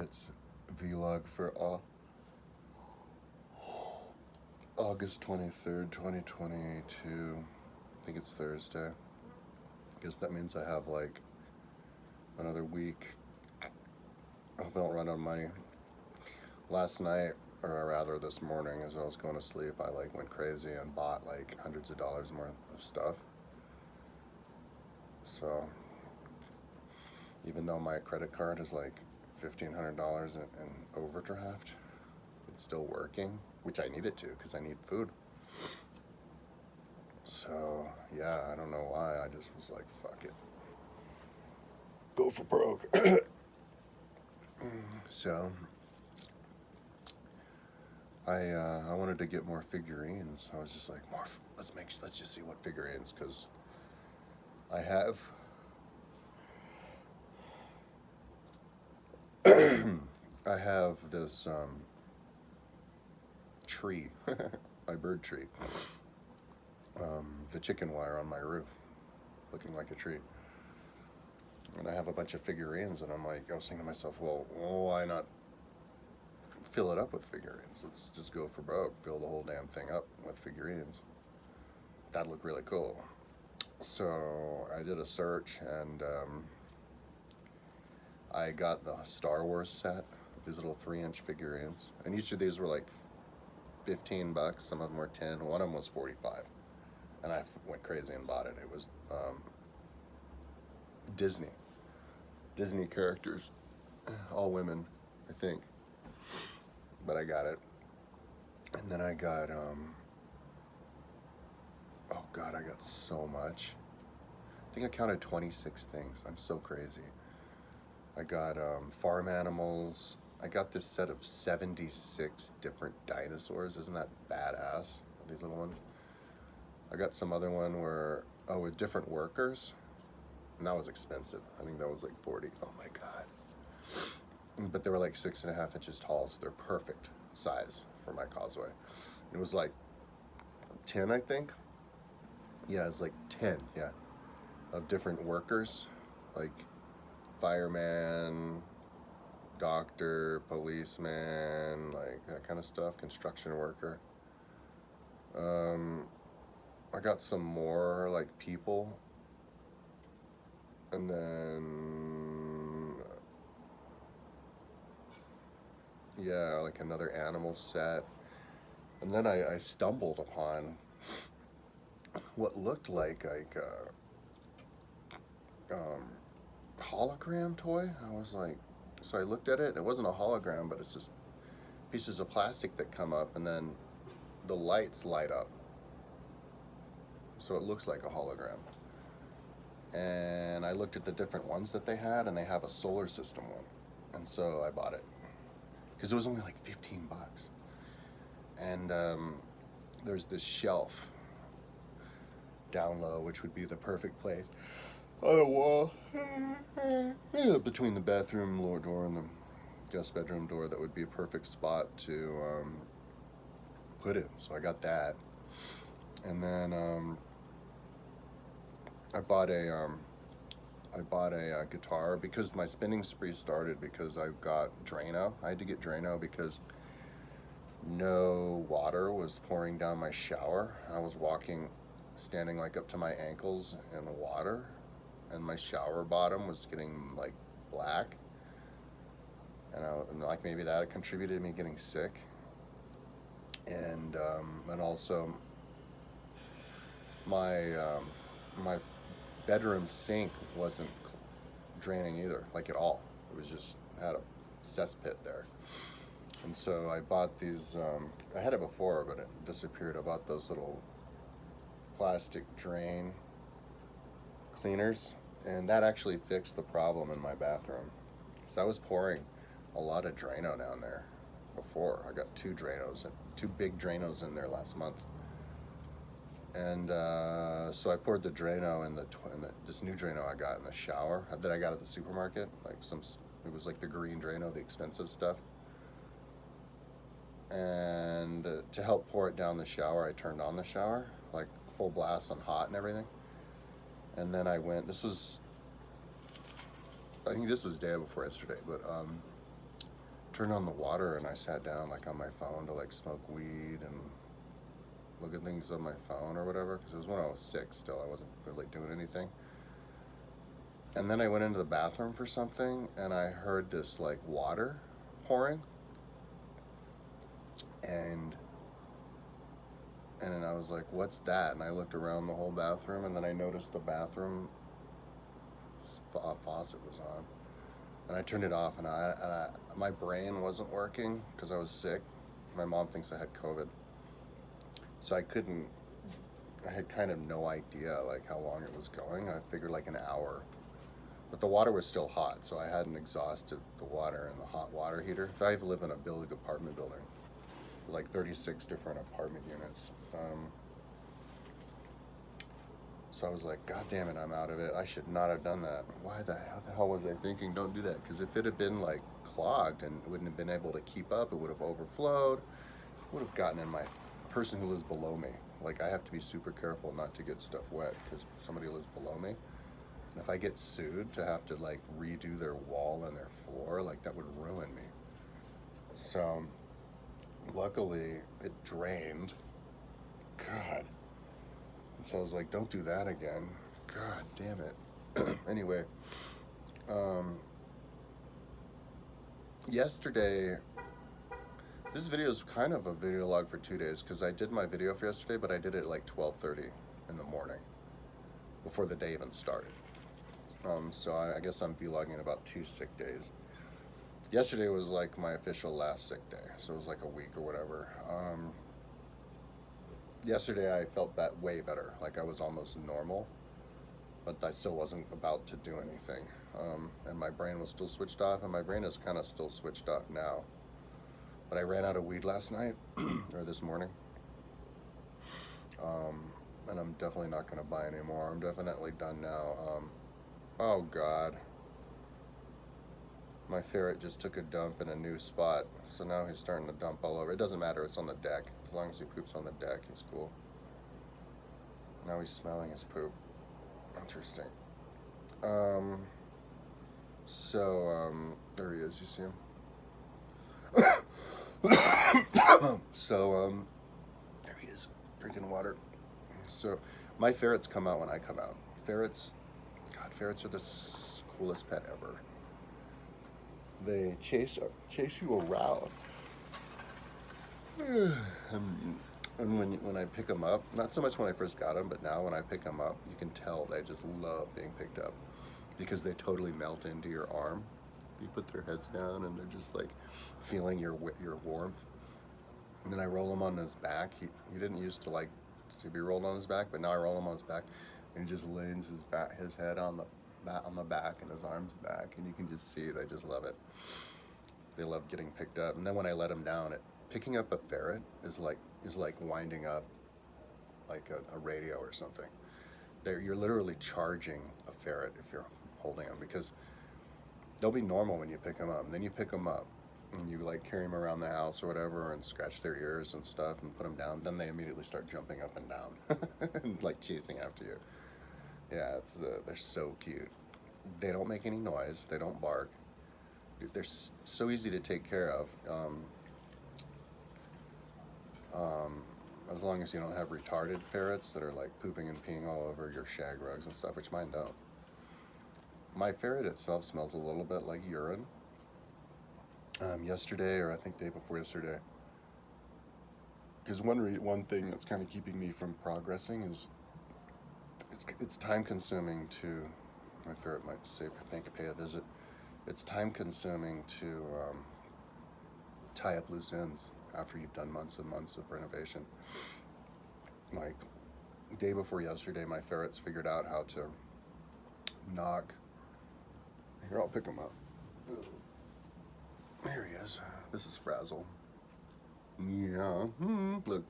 It's vlog for August 23rd, 2022. I think it's Thursday. I guess that means I have like another week. I hope I don't run out of money. Last night, or rather this morning, as I was going to sleep, I like went crazy and bought like hundreds of dollars worth of stuff. So even though my credit card is like $1,500 in overdraft, it's still working, which I need it to because I need food. So yeah, I don't know why. I just was like, fuck it, go for broke. So I wanted to get more figurines. I was just like, let's just see what figurines, because I have I have this tree, my bird tree, the chicken wire on my roof, looking like a tree. And I have a bunch of figurines, and I was thinking to myself, well, why not fill it up with figurines? Let's just go for broke, fill the whole damn thing up with figurines. That'd look really cool. So I did a search, and I got the Star Wars set, these little 3-inch figurines, and each of these were like $15. Some of them were 10. One of them was 45, and I went crazy and bought it. It was Disney characters, all women, I think, but I got it. And then I got oh god, I got so much. I think I counted 26 things. I'm so crazy. I got farm animals. I got this set of 76 different dinosaurs. Isn't that badass? These little ones. I got some other one where, with different workers, and that was expensive. I think that was like 40. Oh my god. But they were like 6.5 inches tall, so they're perfect size for my causeway. It was like 10, I think. Yeah, it's like 10, yeah, of different workers, like fireman, doctor, policeman, like that kind of stuff, construction worker. I got some more like people, and then yeah, like another animal set. And then I stumbled upon what looked like hologram toy. I was like, so I looked at it. It wasn't a hologram, but it's just pieces of plastic that come up, and then the lights light up, so it looks like a hologram. And I looked at the different ones that they had, and they have a solar system one, and so I bought it because it was only like $15. And there's this shelf down low, which would be the perfect place on the wall, between the bathroom door and the guest bedroom door. That would be a perfect spot to put it. So I got that, and then I bought a guitar, because my spinning spree started because I got Drano. I had to get Drano because no water was pouring down my shower. I was standing like up to my ankles in water, and my shower bottom was getting like black, and like maybe that contributed to me getting sick. And also my bedroom sink wasn't draining either, like at all. It was just had a cesspit there. And so I bought these, I had it before, but it disappeared. I bought those little plastic drain cleaners, and that actually fixed the problem in my bathroom. So I was pouring a lot of Drano down there before. I got two big Dranos in there last month. And so I poured the Drano in this new Drano I got in the shower that I got at the supermarket. It was like the green Drano, the expensive stuff. And to help pour it down the shower, I turned on the shower, like full blast on hot and everything. And then I think this was day before yesterday, but turned on the water and I sat down like on my phone to like smoke weed and look at things on my phone or whatever, because it was when I was sick still. I wasn't really doing anything. And then I went into the bathroom for something and I heard this like water pouring. And then I was like, what's that? And I looked around the whole bathroom and then I noticed the bathroom faucet was on. And I turned it off and my brain wasn't working because I was sick. My mom thinks I had COVID. So I had kind of no idea like how long it was going. I figured like an hour. But the water was still hot, so I hadn't exhausted the water in the hot water heater. I live in a building apartment building, like 36 different apartment units. So I was like, God damn it, I'm out of it. I should not have done that. How the hell was I thinking? Don't do that. Because if it had been like clogged and wouldn't have been able to keep up, it would have overflowed. It would have gotten in my person who lives below me. Like I have to be super careful not to get stuff wet because somebody lives below me. And if I get sued to have to like redo their wall and their floor, like that would ruin me. So luckily it drained. God. And so I was like, don't do that again. God damn it. Anyway, yesterday, this video is kind of a video log for 2 days because I did my video for yesterday, but I did it at like 12:30 in the morning before the day even started. So I guess I'm vlogging about 2 sick days. Yesterday was like my official last sick day, so it was like a week or whatever. Yesterday I felt way better, like I was almost normal, but I still wasn't about to do anything. And my brain was still switched off, and my brain is kind of still switched off now. But I ran out of weed last night, or this morning. And I'm definitely not going to buy any more. I'm definitely done now. Oh God. My ferret just took a dump in a new spot, so now he's starting to dump all over. It doesn't matter, it's on the deck. As long as he poops on the deck, he's cool. Now he's smelling his poop. Interesting. There he is, you see him? There he is, drinking water. So, my ferrets come out when I come out. Ferrets are the coolest pet ever. They chase you around. And when I pick them up, not so much when I first got them, but now when I pick them up, you can tell they just love being picked up because they totally melt into your arm. You put their heads down and they're just like feeling your warmth. And then I roll him on his back. He didn't used to like to be rolled on his back, but now I roll him on his back, and he just leans his head on the back and his arms back, and you can just see they just love it. They love getting picked up. And then when I let him down, picking up a ferret is like winding up like a radio or something. You're literally charging a ferret if you're holding them, because they'll be normal when you pick them up, and then you pick them up and you like carry them around the house or whatever and scratch their ears and stuff and put them down. Then they immediately start jumping up and down and like chasing after you. Yeah, they're so cute. They don't make any noise. They don't bark. They're so easy to take care of. As long as you don't have retarded ferrets that are like pooping and peeing all over your shag rugs and stuff, which mine don't. My ferret itself smells a little bit like urine. Yesterday, or I think day before yesterday, because one thing that's kind of keeping me from progressing is it's time consuming to, my ferret might say, pay a visit. It's time consuming to tie up loose ends after you've done months and months of renovation. Like, day before yesterday, my ferrets figured out how to knock. Here, I'll pick him up. Here he is. This is Frazzle. Yeah. Look.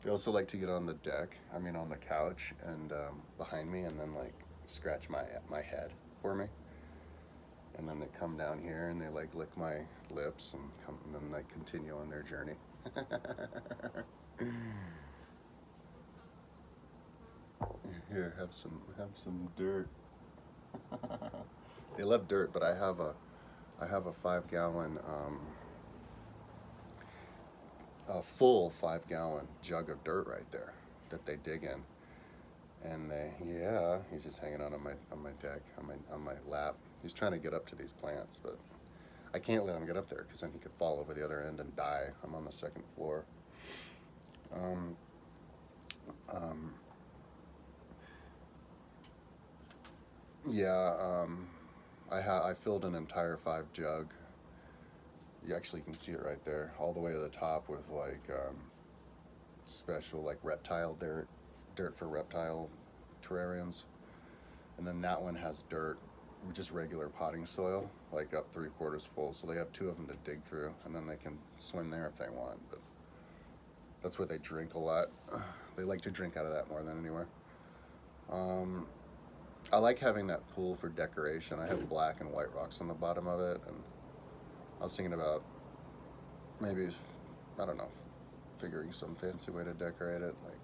They also like to get on the deck, on the couch, and behind me, and then like scratch my head for me. And then they come down here and they like lick my lips and then they continue on their journey. Here, have some dirt. They love dirt, but I I have a 5 gallon, a full 5 gallon jug of dirt right there that they dig in. And yeah, he's just hanging out on my deck, on my lap. He's trying to get up to these plants, but I can't let him get up there because then he could fall over the other end and die. I'm on the second floor. Um, um, yeah, I filled an entire 5 jug. You actually can see it right there, all the way to the top with like special like reptile dirt for reptile terrariums. And then that one has dirt, just regular potting soil, like up 3/4 full. So they have 2 of them to dig through, and then they can swim there if they want. But that's where they drink a lot. They like to drink out of that more than anywhere. I like having that pool for decoration. I have black and white rocks on the bottom of it, and I was thinking about maybe, I don't know, figuring some fancy way to decorate it. Like,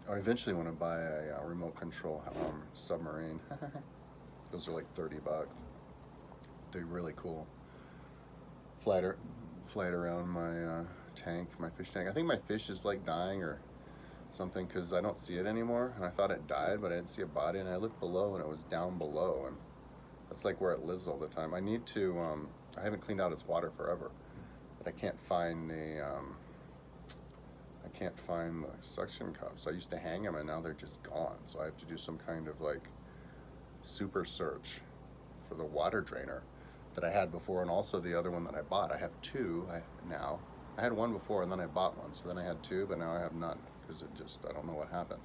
I eventually want to buy a remote control submarine. Those are like $30. They're really cool. Fly it around my tank, my fish tank. I think my fish is like dying or something because I don't see it anymore. And I thought it died, but I didn't see a body. And I looked below, and it was down below. And that's like where it lives all the time. I need to. I haven't cleaned out its water forever, but I can't find the. I can't find the suction cups. I used to hang them, and now they're just gone. So I have to do some kind of like super search for the water drainer that I had before, and also the other one that I bought. I have 2 now. I had one before, and then I bought one. So then I had 2, but now I have none because I don't know what happened.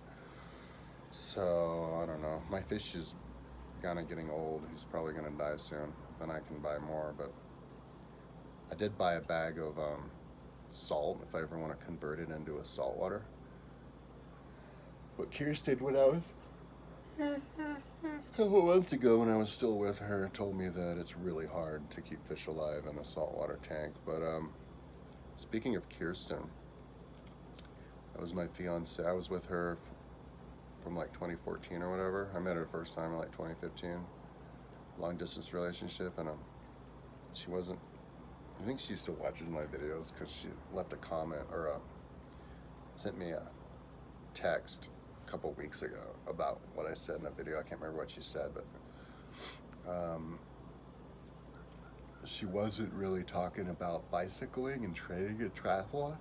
So I don't know. My fish is kind of getting old. He's probably going to die soon. Then I can buy more. But I did buy a bag of salt if I ever want to convert it into a saltwater. But Kirsten, when I was a couple months ago, when I was still with her, told me that it's really hard to keep fish alive in a saltwater tank. But speaking of Kirsten, that was my fiance. I was with her from like 2014 or whatever. I met her the first time in like 2015. Long distance relationship, and she wasn't. I think she used to watch my videos because she left a comment or sent me a text a couple weeks ago about what I said in a video. I can't remember what she said, but she wasn't really talking about bicycling and training and triathlon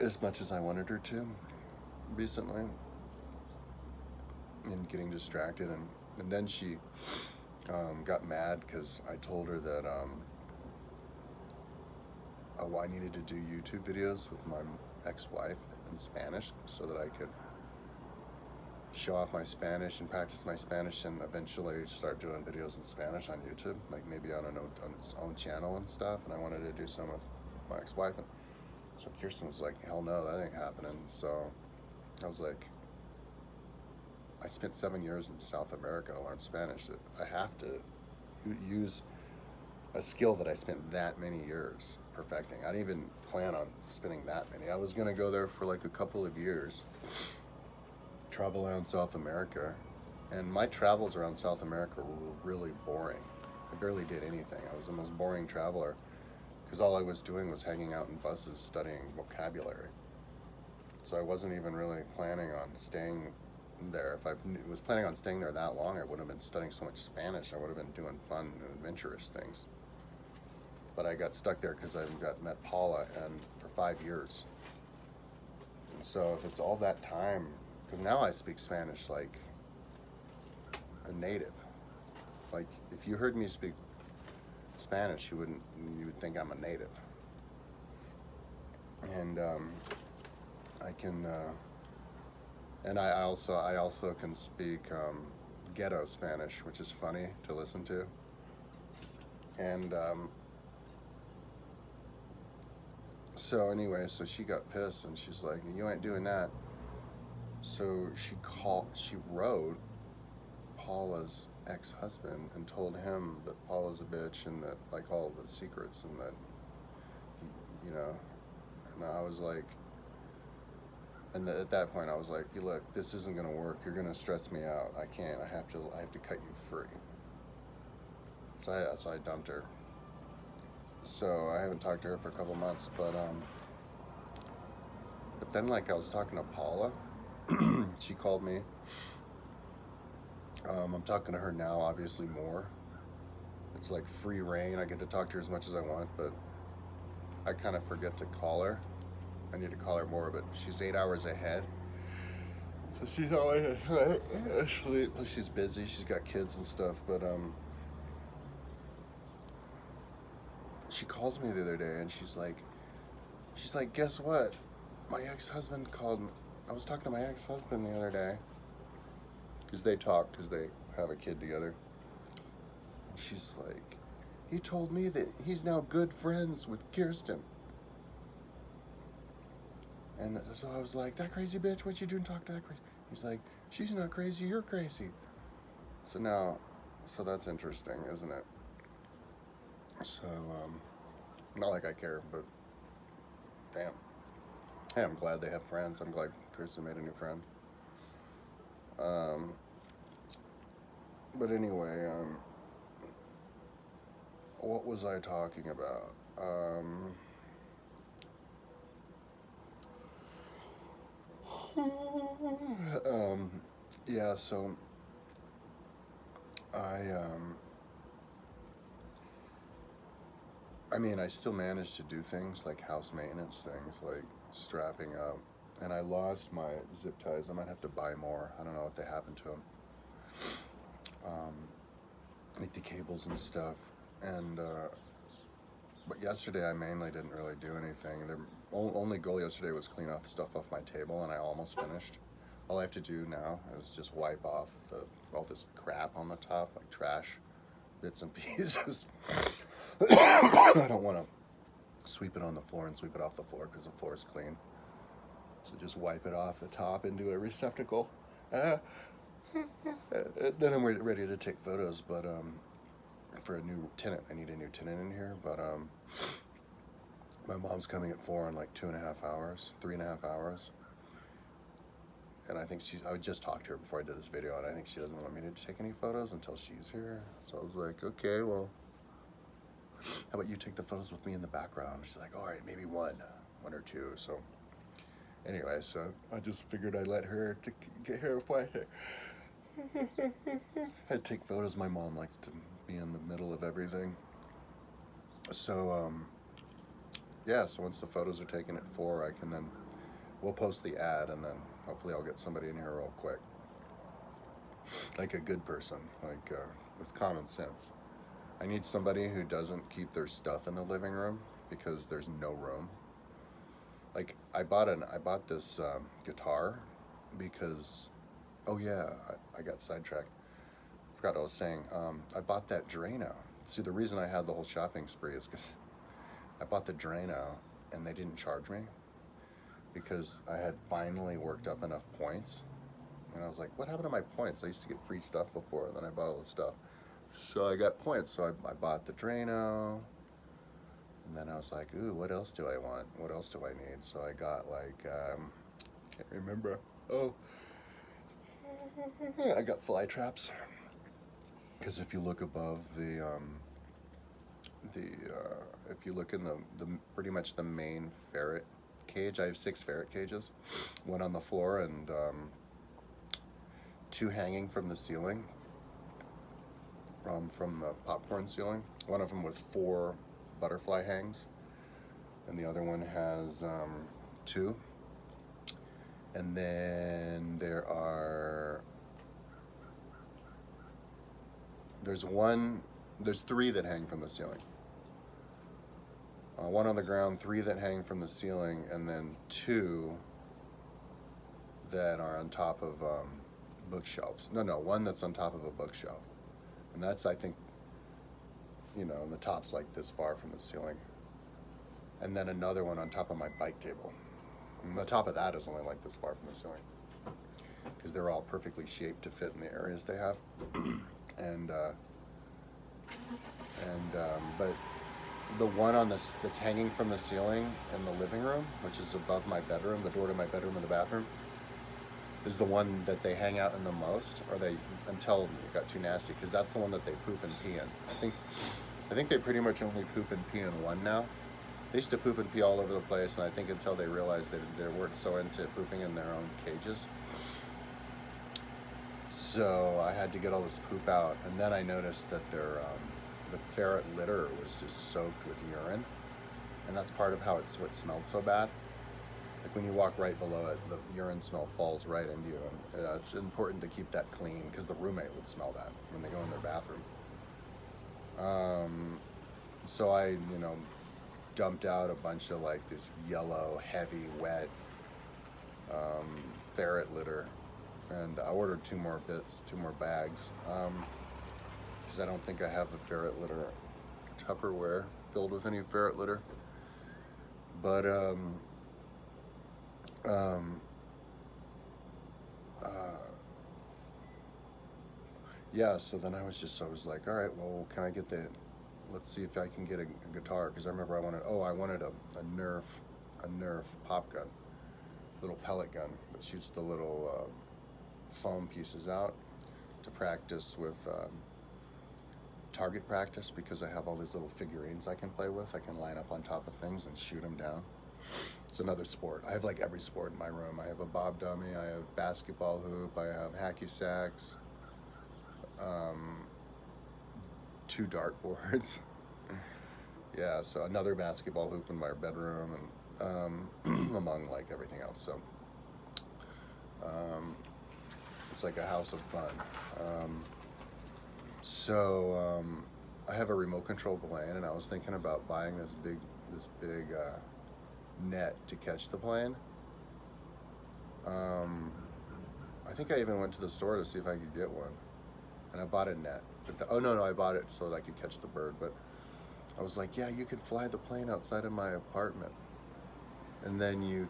as much as I wanted her to recently, and getting distracted, and then she got mad because I told her that I needed to do YouTube videos with my ex-wife in Spanish so that I could show off my Spanish and practice my Spanish, and eventually start doing videos in Spanish on YouTube, like maybe on its own channel and stuff. And I wanted to do some with my ex-wife, and so Kirsten was like, hell no, that ain't happening. So I was like, I spent 7 years in South America to learn Spanish. I have to use a skill that I spent that many years perfecting. I didn't even plan on spending that many. I was going to go there for like a couple of years, travel around South America. And my travels around South America were really boring. I barely did anything. I was the most boring traveler because all I was doing was hanging out in buses studying vocabulary. So I wasn't even really planning on staying there. If I was planning on staying there that long, I would have been studying so much Spanish. I would have been doing fun and adventurous things. But I got stuck there because I met Paula, and for 5 years. And so if it's all that time, because now I speak Spanish like a native. Like if you heard me speak Spanish, you would think I'm a native. And I can. And I also can speak ghetto Spanish, which is funny to listen to. And so anyway, so she got pissed, and she's like, "You ain't doing that." So she wrote Paula's ex-husband and told him that Paula's a bitch and that like all the secrets, and that you know. And I was like. And at that point, I was like, "Look, this isn't gonna work. You're gonna stress me out. I can't. I have to cut you free." So I dumped her. So I haven't talked to her for a couple months, but then like I was talking to Paula, she called me. I'm talking to her now, obviously more. It's like free reign. I get to talk to her as much as I want, but I kind of forget to call her. I need to call her more, but she's 8 hours ahead. So she's always asleep. She's busy. She's got kids and stuff, but she calls me the other day and she's like, guess what? My ex-husband called me. I was talking to my ex-husband the other day because they talk because they have a kid together. And she's like, he told me that he's now good friends with Kirsten. And so I was like, that crazy bitch, what you doing talking to that crazy? He's like, she's not crazy, you're crazy. So that's interesting, isn't it? So, not like I care, but damn. Hey, I'm glad they have friends. I'm glad Kirsten made a new friend. But anyway, what was I talking about? Yeah, so I mean, I still managed to do things like house maintenance things, like strapping up. And I lost my zip ties. I might have to buy more. I don't know what they happened to them. Like the cables and stuff. And, but yesterday I mainly didn't really do anything. The only goal yesterday was clean off the stuff off my table, and I almost finished. All I have to do now is just wipe off all this crap on the top, like trash, bits and pieces. I don't want to sweep it on the floor and sweep it off the floor because the floor is clean. So just wipe it off the top into a receptacle. Then I'm ready to take photos, but for a new tenant, I need a new tenant in here, but my mom's coming at 4 in like 2.5 hours, 3.5 hours. And I think I would just talk to her before I did this video, and I think she doesn't want me to take any photos until she's here. So I was like, okay, well, how about you take the photos with me in the background? She's like, all right, maybe one or two. So anyway, so I just figured I'd let her to get here before I'd take photos. My mom likes to be in the middle of everything. So yeah, so once the photos are taken at 4, we'll post the ad, and then hopefully I'll get somebody in here real quick. Like a good person, like with common sense. I need somebody who doesn't keep their stuff in the living room because there's no room. Like I bought this guitar because, oh yeah, I got sidetracked. Forgot what I was saying. I bought that Drano. See, the reason I had the whole shopping spree is because I bought the Drano and they didn't charge me because I had finally worked up enough points. And I was like, what happened to my points? I used to get free stuff before, and then I bought all the stuff. So I got points, so I bought the Drano. And then I was like, ooh, what else do I want? What else do I need? So I got like, can't remember. Oh, I got fly traps. Because if you look above if you look in the pretty much the main ferret cage, I have 6 ferret cages, one on the floor and 2 hanging from the ceiling, from the popcorn ceiling. One of them with 4 butterfly hangs, and the other one has 2. And then there's 3 that hang from the ceiling. 1 on the ground, 3 that hang from the ceiling, and then 2 that are on top of bookshelves. No, 1 that's on top of a bookshelf. And that's, I think, and the top's like this far from the ceiling. And then another one on top of my bike table. And the top of that is only like this far from the ceiling. Because they're all perfectly shaped to fit in the areas they have. But the one that's hanging from the ceiling in the living room, which is above my bedroom, the door to my bedroom and the bathroom, is the one that they hang out in the most, or they until it got too nasty, because that's the one that they poop and pee in. I think they pretty much only poop and pee in one now. They used to poop and pee all over the place, and I think until they realized that they weren't so into pooping in their own cages. So I had to get all this poop out, and then I noticed that the ferret litter was just soaked with urine, and that's part of how what smelled so bad. Like when you walk right below it, the urine smell falls right into you. And it's important to keep that clean because the roommate would smell that when they go in their bathroom. So I, dumped out a bunch of like this yellow, heavy, wet ferret litter, and I ordered 2 more bags, because I don't think I have the ferret litter Tupperware filled with any ferret litter. But yeah, so then I was like, all right, well, can I get let's see if I can get a guitar, because I remember I wanted a Nerf pop gun, little pellet gun that shoots the little foam pieces out to practice with target practice, because I have all these little figurines I can play with. I can line up on top of things and shoot them down. It's another sport. I have like every sport in my room. I have a bob dummy, I have basketball hoop, I have hacky sacks, 2 dartboards. Yeah, so another basketball hoop in my bedroom, and among like everything else. So it's like a house of fun. I have a remote control plane, and I was thinking about buying this big net to catch the plane. I think I even went to the store to see if I could get one, and I bought a net. But I bought it so that I could catch the bird. But I was like, yeah, you could fly the plane outside of my apartment, and then you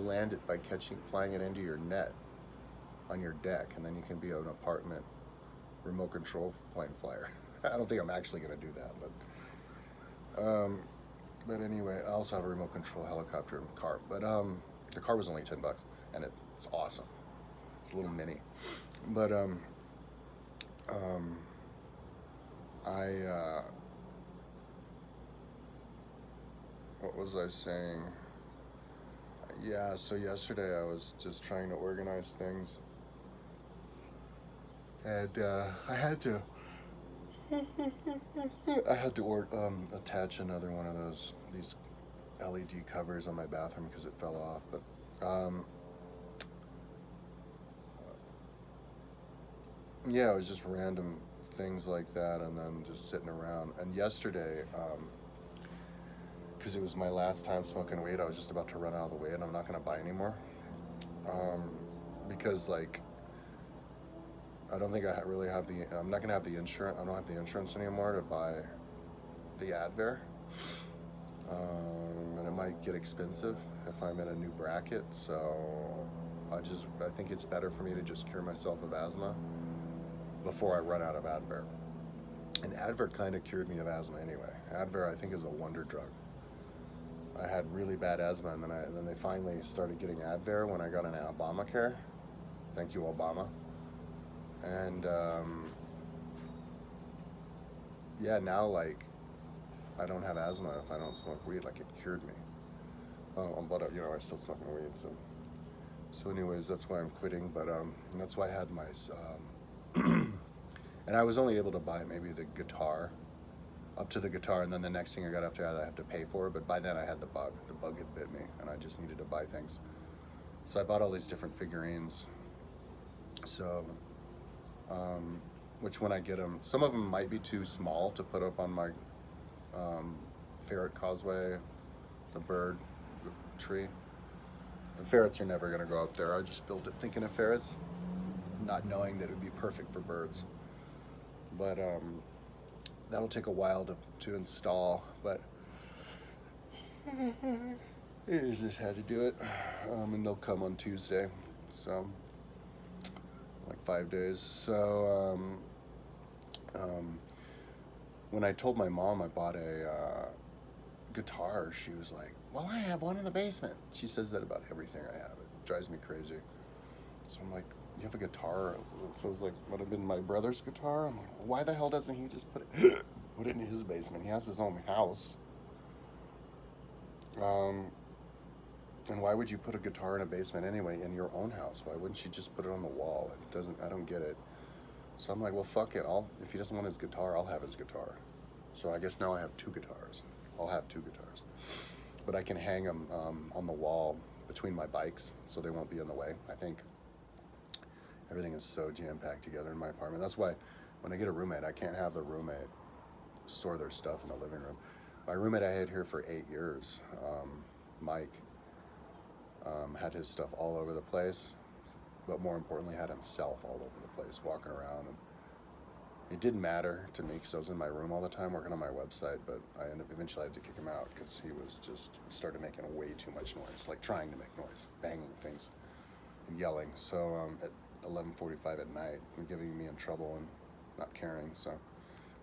land it by flying it into your net on your deck, and then you can be an apartment remote control plane flyer. I don't think I'm actually going to do that, but anyway, I also have a remote control helicopter in the car. But the car was only $10, and it's awesome. It's a little mini, but what was I saying? Yeah, so yesterday I was just trying to organize things, and I had to attach another one of these LED covers on my bathroom because it fell off. But yeah, it was just random things like that, and then just sitting around. And yesterday, because it was my last time smoking weed, I was just about to run out of the weed, and I'm not going to buy anymore. Because like, I don't think I'm not going to have the insurance. I don't have the insurance anymore to buy the Advair. And it might get expensive if I'm in a new bracket. So I think it's better for me to just cure myself of asthma before I run out of Advair. And Advair kind of cured me of asthma anyway. Advair, I think, is a wonder drug. I had really bad asthma, and then they finally started getting Advair when I got an Obamacare. Thank you, Obama. And yeah, now like I don't have asthma if I don't smoke weed. Like, it cured me. But I still smoking weed. So anyways, that's why I'm quitting. But that's why I had my and I was only able to buy maybe the guitar, up to the guitar, and then the next thing I got after that I have to pay for. But by then I had the bug. The bug had bit me, and I just needed to buy things. So I bought all these different figurines. So, which when I get them, some of them might be too small to put up on my ferret causeway, the bird tree. The ferrets are never going to go up there. I just built it thinking of ferrets, not knowing that it would be perfect for birds. But that'll take a while to install, but I just had to do it. And they'll come on Tuesday, so like 5 days. So when I told my mom I bought a guitar, she was like, well, I have one in the basement. She says that about everything I have. It drives me crazy. So I'm like, you have a guitar? So it's like, would have been my brother's guitar. I'm like, why the hell doesn't he just put it in his basement? He has his own house. Um, and why would you put a guitar in a basement anyway in your own house? Why wouldn't you just put it on the wall? It doesn't. I don't get it. So I'm like, well, fuck it. If he doesn't want his guitar, I'll have his guitar. So I guess now I have two guitars. I'll have two guitars, but I can hang them on the wall between my bikes, so they won't be in the way. I think everything is so jam-packed together in my apartment. That's why when I get a roommate, I can't have the roommate store their stuff in the living room. My roommate I had here for 8 years, Mike, had his stuff all over the place, but more importantly, had himself all over the place, walking around. And it didn't matter to me because I was in my room all the time working on my website, but eventually had to kick him out because he was just started making way too much noise, like trying to make noise, banging things and yelling. So at 11:45 at night, and getting me in trouble and not caring. So,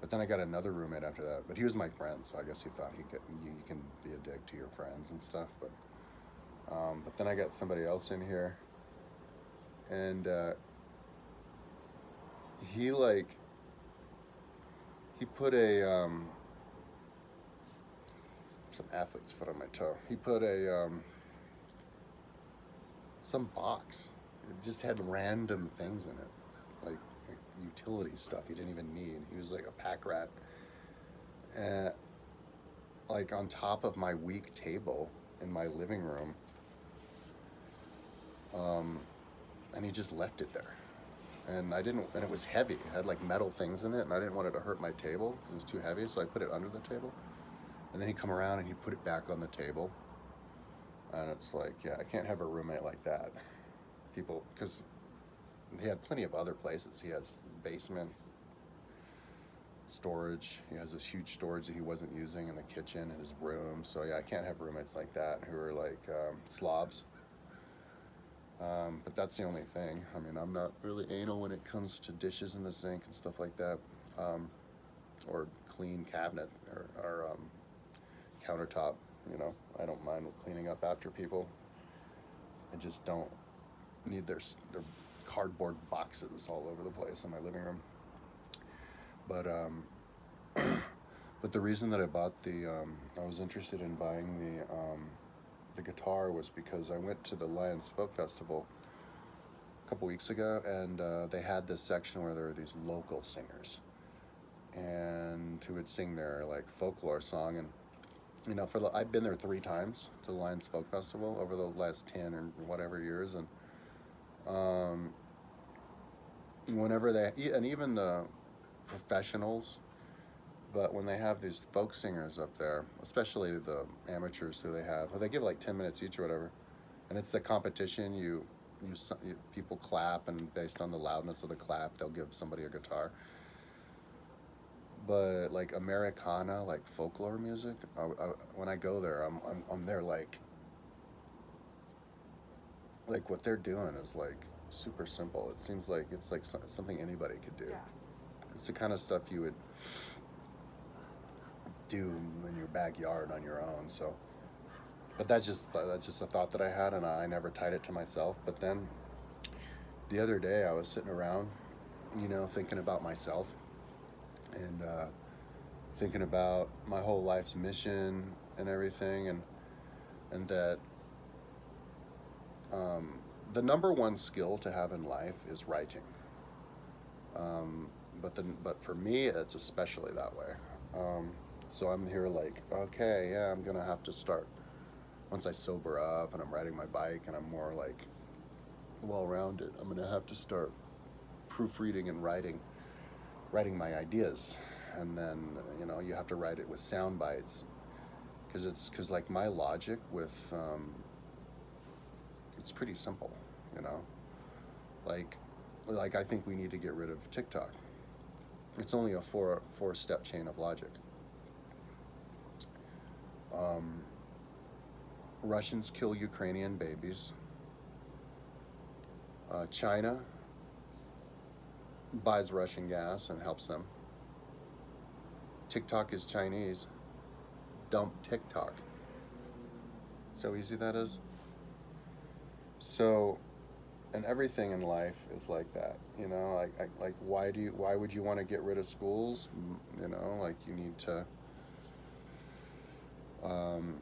but then I got another roommate after that. But he was my friend, so I guess he thought you can be a dick to your friends and stuff. But then I got somebody else in here, and he put some athlete's foot on my toe. He put some box. It just had random things in it, like utility stuff he didn't even need. He was like a pack rat, like on top of my weak table in my living room, and he just left it there. And it was heavy. It had like metal things in it, and I didn't want it to hurt my table. It was too heavy, so I put it under the table. And then he'd come around and he'd put it back on the table. And it's like, yeah, I can't have a roommate like that. Because he had plenty of other places. He has basement, storage. He has this huge storage that he wasn't using in the kitchen in his room. So yeah, I can't have roommates like that who are like slobs. But that's the only thing. I mean, I'm not really anal when it comes to dishes in the sink and stuff like that, or clean cabinet or countertop. You know, I don't mind cleaning up after people. I just don't need their cardboard boxes all over the place in my living room. But but the reason that I bought I was interested in buying the guitar was because I went to the Lions Folk Festival a couple weeks ago, and they had this section where there were these local singers and who would sing their like folklore song. And you know, I've been there 3 times to the Lions Folk Festival over the last 10 or whatever years, and whenever and even the professionals, but when they have these folk singers up there, especially the amateurs who they give like 10 minutes each or whatever, and it's the competition. People clap, and based on the loudness of the clap, they'll give somebody a guitar. But like Americana, like folklore music, when I go there, I'm there like what they're doing is like super simple. It seems like it's like something anybody could do. Yeah. It's the kind of stuff you would do in your backyard on your own. So, but that's just a thought that I had, and I never tied it to myself. But then the other day I was sitting around, you know, thinking about myself, and thinking about my whole life's mission and everything, and that the number one skill to have in life is writing. But for me, it's especially that way. So I'm here like, okay, yeah, I'm gonna have to start once I sober up and I'm riding my bike and I'm more like well-rounded. I'm gonna have to start proofreading and writing my ideas, and then you know, you have to write it with sound bites, because like my logic with it's pretty simple, you know, like I think we need to get rid of TikTok. It's only a four-step chain of logic. Russians kill Ukrainian babies. China buys Russian gas and helps them. TikTok is Chinese. Dump TikTok. So easy that is. So, and everything in life is like that, you know. Like why would you want to get rid of schools? You know, like you need to. Um,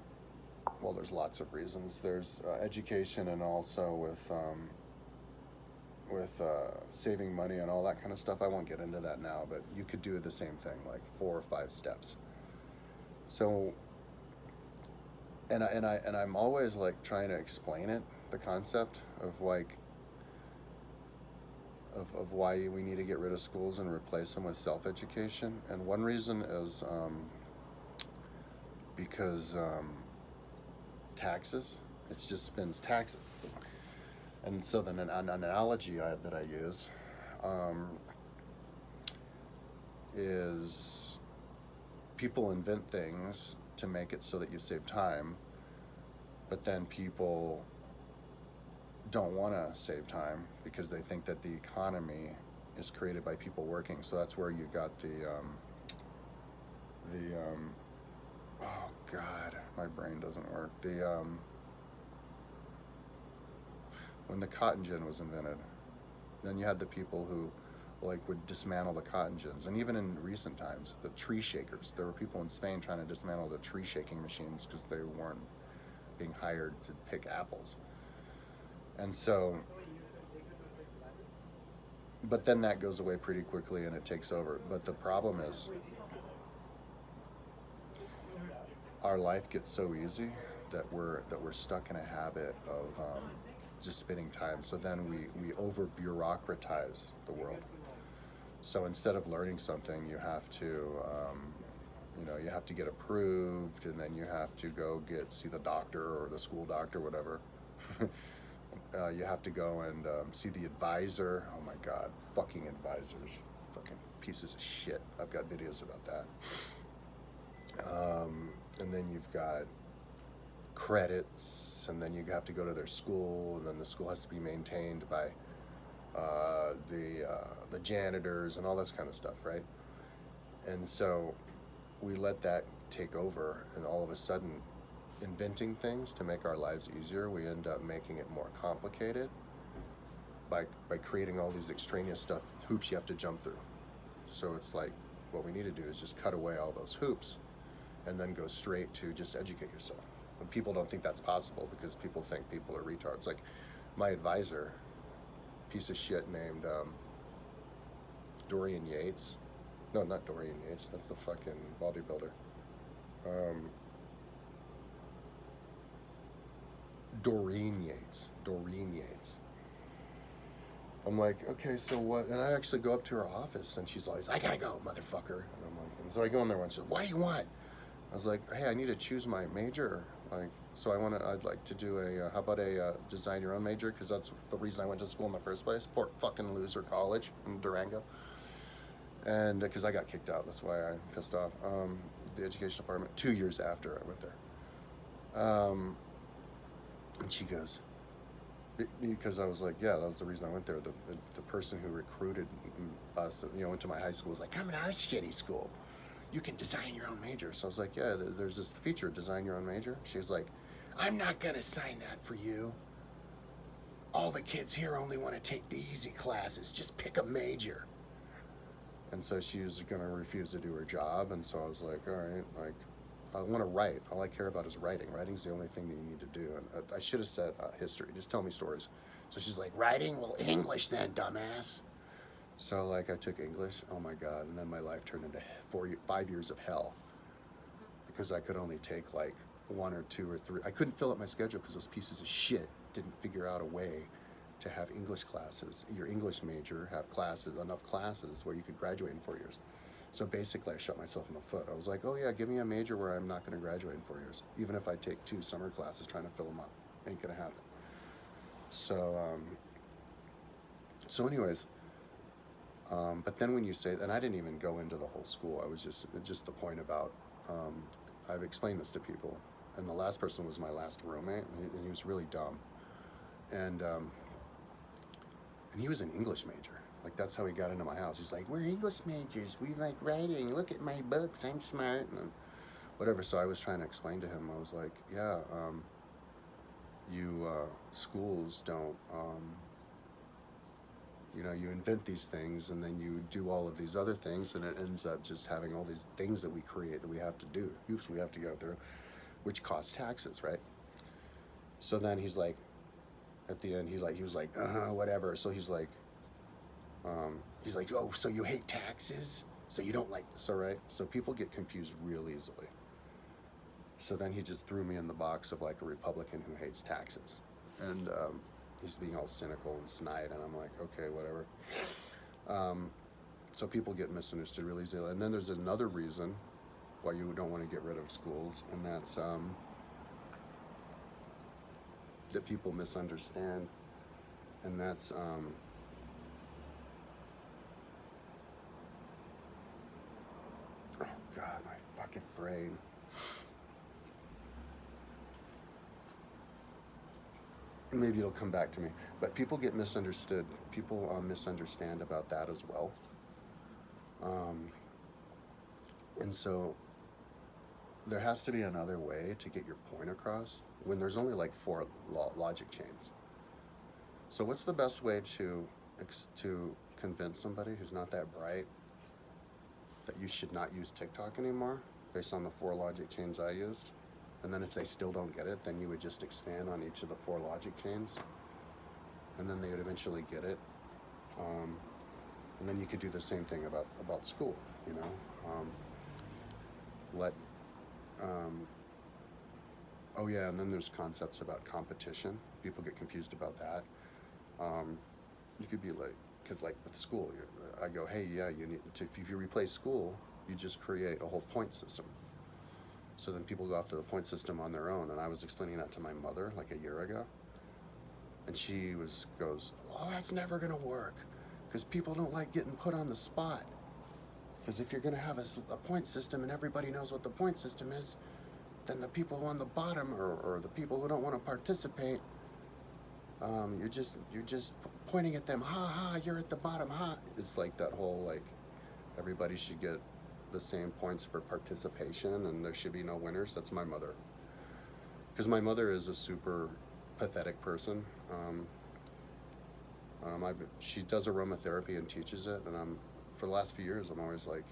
well, there's lots of reasons. There's education, and also with saving money and all that kind of stuff. I won't get into that now, but you could do the same thing, like 4 or 5 steps. So, and I'm always like trying to explain it, the concept of like of why we need to get rid of schools and replace them with self-education. And one reason is because taxes. It just spends taxes. And so then an analogy that I use um, is people invent things to make it so that you save time, but then people don't want to save time because they think that the economy is created by people working. So that's where you got oh God, my brain doesn't work. When the cotton gin was invented, then you had the people who like would dismantle the cotton gins. And even in recent times, the tree shakers, there were people in Spain trying to dismantle the tree shaking machines because they weren't being hired to pick apples. And so, but then that goes away pretty quickly and it takes over. But the problem is our life gets so easy that we're stuck in a habit of just spending time. So then we over bureaucratize the world. So instead of learning something, you have to you have to get approved, and then you have to go see the doctor or the school doctor, whatever. You have to go and see the advisor. Oh my God, fucking advisors, fucking pieces of shit. I've got videos about that. And then you've got credits, and then you have to go to their school, and then the school has to be maintained by the janitors and all this kind of stuff, right? And so we let that take over, and all of a sudden, inventing things to make our lives easier, we end up making it more complicated by creating all these extraneous hoops you have to jump through. So it's like, what we need to do is just cut away all those hoops and then go straight to just educate yourself. And people don't think that's possible because people think people are retards. Like my advisor, piece of shit named Dorian Yates. No, not Dorian Yates. That's the fucking bodybuilder. Doreen Yates. I'm like, okay, so what? And I actually go up to her office, and she's always, I gotta go, motherfucker. And I'm like, and so I go in there once. She's like, what do you want? I was like, hey, I need to choose my major. Like, so I'd like to do how about a design your own major? Because that's the reason I went to school in the first place. Poor fucking loser college in Durango. And because I got kicked out, that's why I'm pissed off. The education department 2 years after I went there. And she goes, because I was like, yeah, that was the reason I went there. The person who recruited us, went to my high school was like, come to our shitty school. You can design your own major. So I was like, yeah, there's this feature, design your own major. She was like, I'm not going to sign that for you. All the kids here only want to take the easy classes. Just pick a major. And so she was going to refuse to do her job. And so I was like, all right, like, I want to write. All I care about is writing. Writing's the only thing that you need to do. And I should have said history. Just tell me stories. So she's like, writing? Well, English then, dumbass. So like I took English. Oh my God. And then my life turned into 5 years of hell because I could only take like 1 or 2 or 3. I couldn't fill up my schedule because those pieces of shit didn't figure out a way to have English classes. Your English major have enough classes where you could graduate in 4 years. So basically, I shot myself in the foot. I was like, oh yeah, give me a major where I'm not going to graduate in 4 years. Even if I take 2 summer classes trying to fill them up. Ain't going to happen. So, anyways, but then when you say, and I didn't even go into the whole school. I was just the point about, I've explained this to people. And the last person was my last roommate, and he was really dumb. And he was an English major. Like, that's how he got into my house. He's like, we're English majors. We like writing. Look at my books. I'm smart. And whatever. So I was trying to explain to him. I was like, yeah, schools don't You know, you invent these things and then you do all of these other things, and it ends up just having all these things that we create that we have to do, hoops we have to go through, which cost taxes, right? So then he's like, at the end, he was like, whatever. So he's like, oh, so you hate taxes? So you don't like, so right? So people get confused real easily. So then he just threw me in the box of like a Republican who hates taxes. And he's being all cynical and snide, and I'm like, okay, whatever. So people get misunderstood really easily. And then there's another reason why you don't want to get rid of schools, and that's that people misunderstand, and that's oh God, my fucking brain. Maybe it'll come back to me. But people get misunderstood. People misunderstand about that as well. And so there has to be another way to get your point across when there's only like 4 logic chains. So what's the best way to convince somebody who's not that bright that you should not use TikTok anymore based on the 4 logic chains I used? And then if they still don't get it, then you would just expand on each of the 4 logic chains, and then they would eventually get it. And then you could do the same thing about school, you know. Oh yeah, and then there's concepts about competition. People get confused about that. You could be like, with school, I go, hey, yeah, you need to, if you replace school, you just create a whole point system. So then people go after the point system on their own. And I was explaining that to my mother like a year ago. And she goes, oh, that's never going to work, because people don't like getting put on the spot. Because if you're going to have a point system and everybody knows what the point system is, then the people on the bottom, or the people who don't want to participate, you're just pointing at them, ha ha, you're at the bottom, ha. It's like that whole, like, everybody should get the same points for participation and there should be no winners. That's my mother. Because my mother is a super pathetic person. She does aromatherapy and teaches it, and for the last few years I'm always like,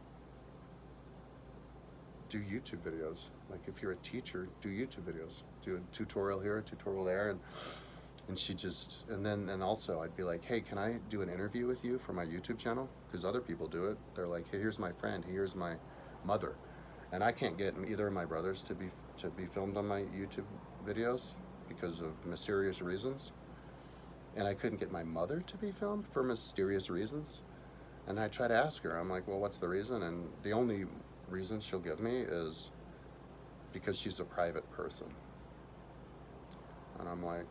do YouTube videos. Like, if you're a teacher, do YouTube videos. Do a tutorial here, a tutorial there, and she just, and also I'd be like, hey, can I do an interview with you for my YouTube channel? Because other people do it. They're like, hey, here's my friend, here's my mother. And I can't get either of my brothers to be filmed on my YouTube videos because of mysterious reasons. And I couldn't get my mother to be filmed for mysterious reasons. And I try to ask her, I'm like, well, what's the reason? And the only reason she'll give me is because she's a private person. And I'm like,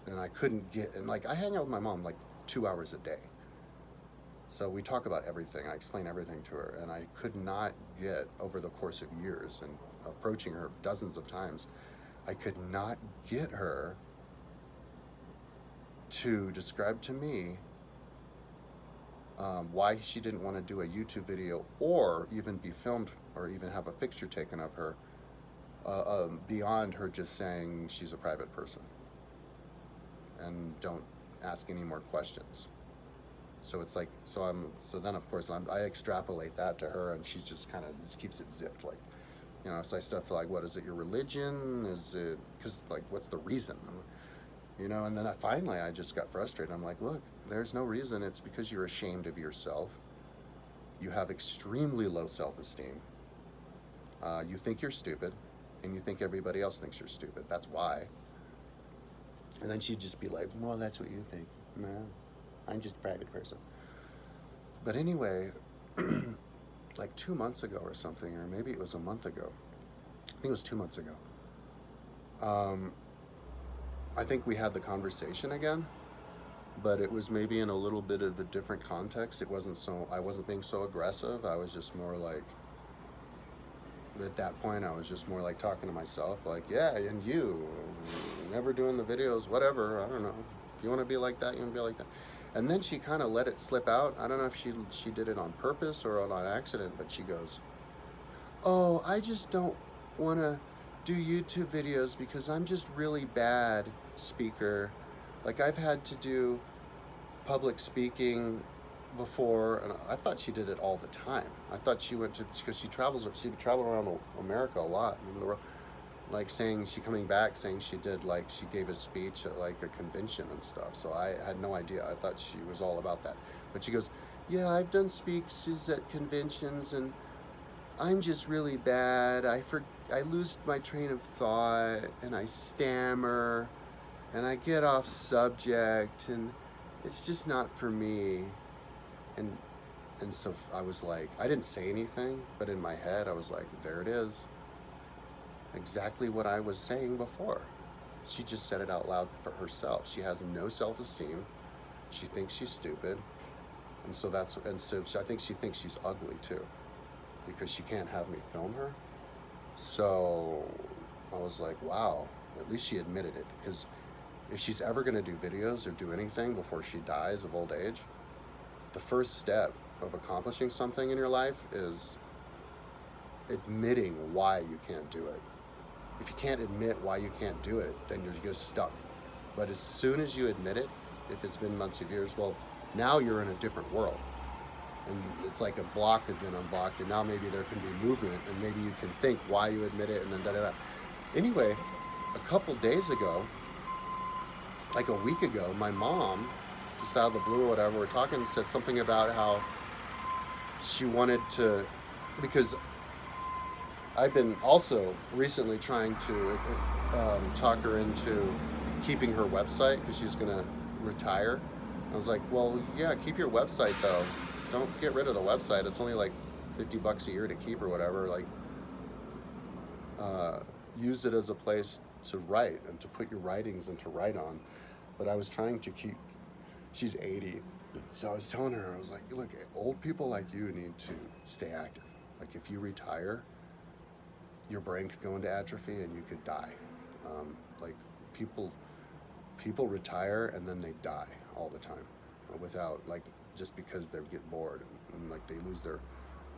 and I couldn't get, and like, I hang out with my mom like 2 hours a day. So we talk about everything. I explain everything to her, and I could not get, over the course of years and approaching her dozens of times, I could not get her to describe to me why she didn't want to do a YouTube video or even be filmed or even have a fixture taken of her beyond her just saying she's a private person and don't ask any more questions. So it's like, so then of course I extrapolate that to her, and she just kind of just keeps it zipped, like, you know. So I stuff like, what is it, your religion? Is it, because like, what's the reason? You know, and then I just got frustrated. I'm like, look, there's no reason. It's because you're ashamed of yourself. You have extremely low self-esteem. You think you're stupid, and you think everybody else thinks you're stupid. That's why. And then she'd just be like, well, that's what you think. Man, I'm just a private person. But anyway, like 2 months ago or something, or maybe it was a month ago. I think it was 2 months ago. I think we had the conversation again, but it was maybe in a little bit of a different context. I wasn't being so aggressive. I was just more like, at that point, I was just more like talking to myself, like, yeah, and you, never doing the videos, whatever, I don't know. If you want to be like that, you want to be like that. And then she kind of let it slip out. I don't know if she did it on purpose or on accident, but she goes, oh, I just don't want to do YouTube videos because I'm just really bad speaker. Like, I've had to do public speaking before, and I thought she did it all the time. I thought she went to, because she traveled around America a lot, like saying she coming back saying she did, like she gave a speech at like a convention and stuff. So I had no idea. I thought she was all about that. But she goes, yeah, I've done speeches at conventions and I'm just really bad. I lose my train of thought and I stammer and I get off subject and it's just not for me. And so I was like, I didn't say anything, but in my head I was like, there it is. Exactly what I was saying before. She just said it out loud for herself. She has no self-esteem. She thinks she's stupid. And so I think she thinks she's ugly too, because she can't have me film her. So I was like, wow, at least she admitted it. Because if she's ever going to do videos or do anything before she dies of old age, the first step of accomplishing something in your life is admitting why you can't do it. If you can't admit why you can't do it, then you're just stuck. But as soon as you admit it, if it's been months of years, well, now you're in a different world. And it's like a block has been unblocked, and now maybe there can be movement, and maybe you can think why you admit it, and then da-da-da. Anyway, a couple days ago, like a week ago, my mom, just out of the blue or whatever, we're talking, and said something about how she wanted to, because I've been also recently trying to talk her into keeping her website because she's going to retire. I was like, well, yeah, keep your website though. Don't get rid of the website. It's only like $50 a year to keep or whatever. Like, use it as a place to write and to put your writings and to write on. But I was trying to keep, she's 80. So I was telling her, I was like, look, old people like you need to stay active. Like if you retire, your brain could go into atrophy and you could die. Like people retire and then they die all the time without, like, just because they get bored and like they lose their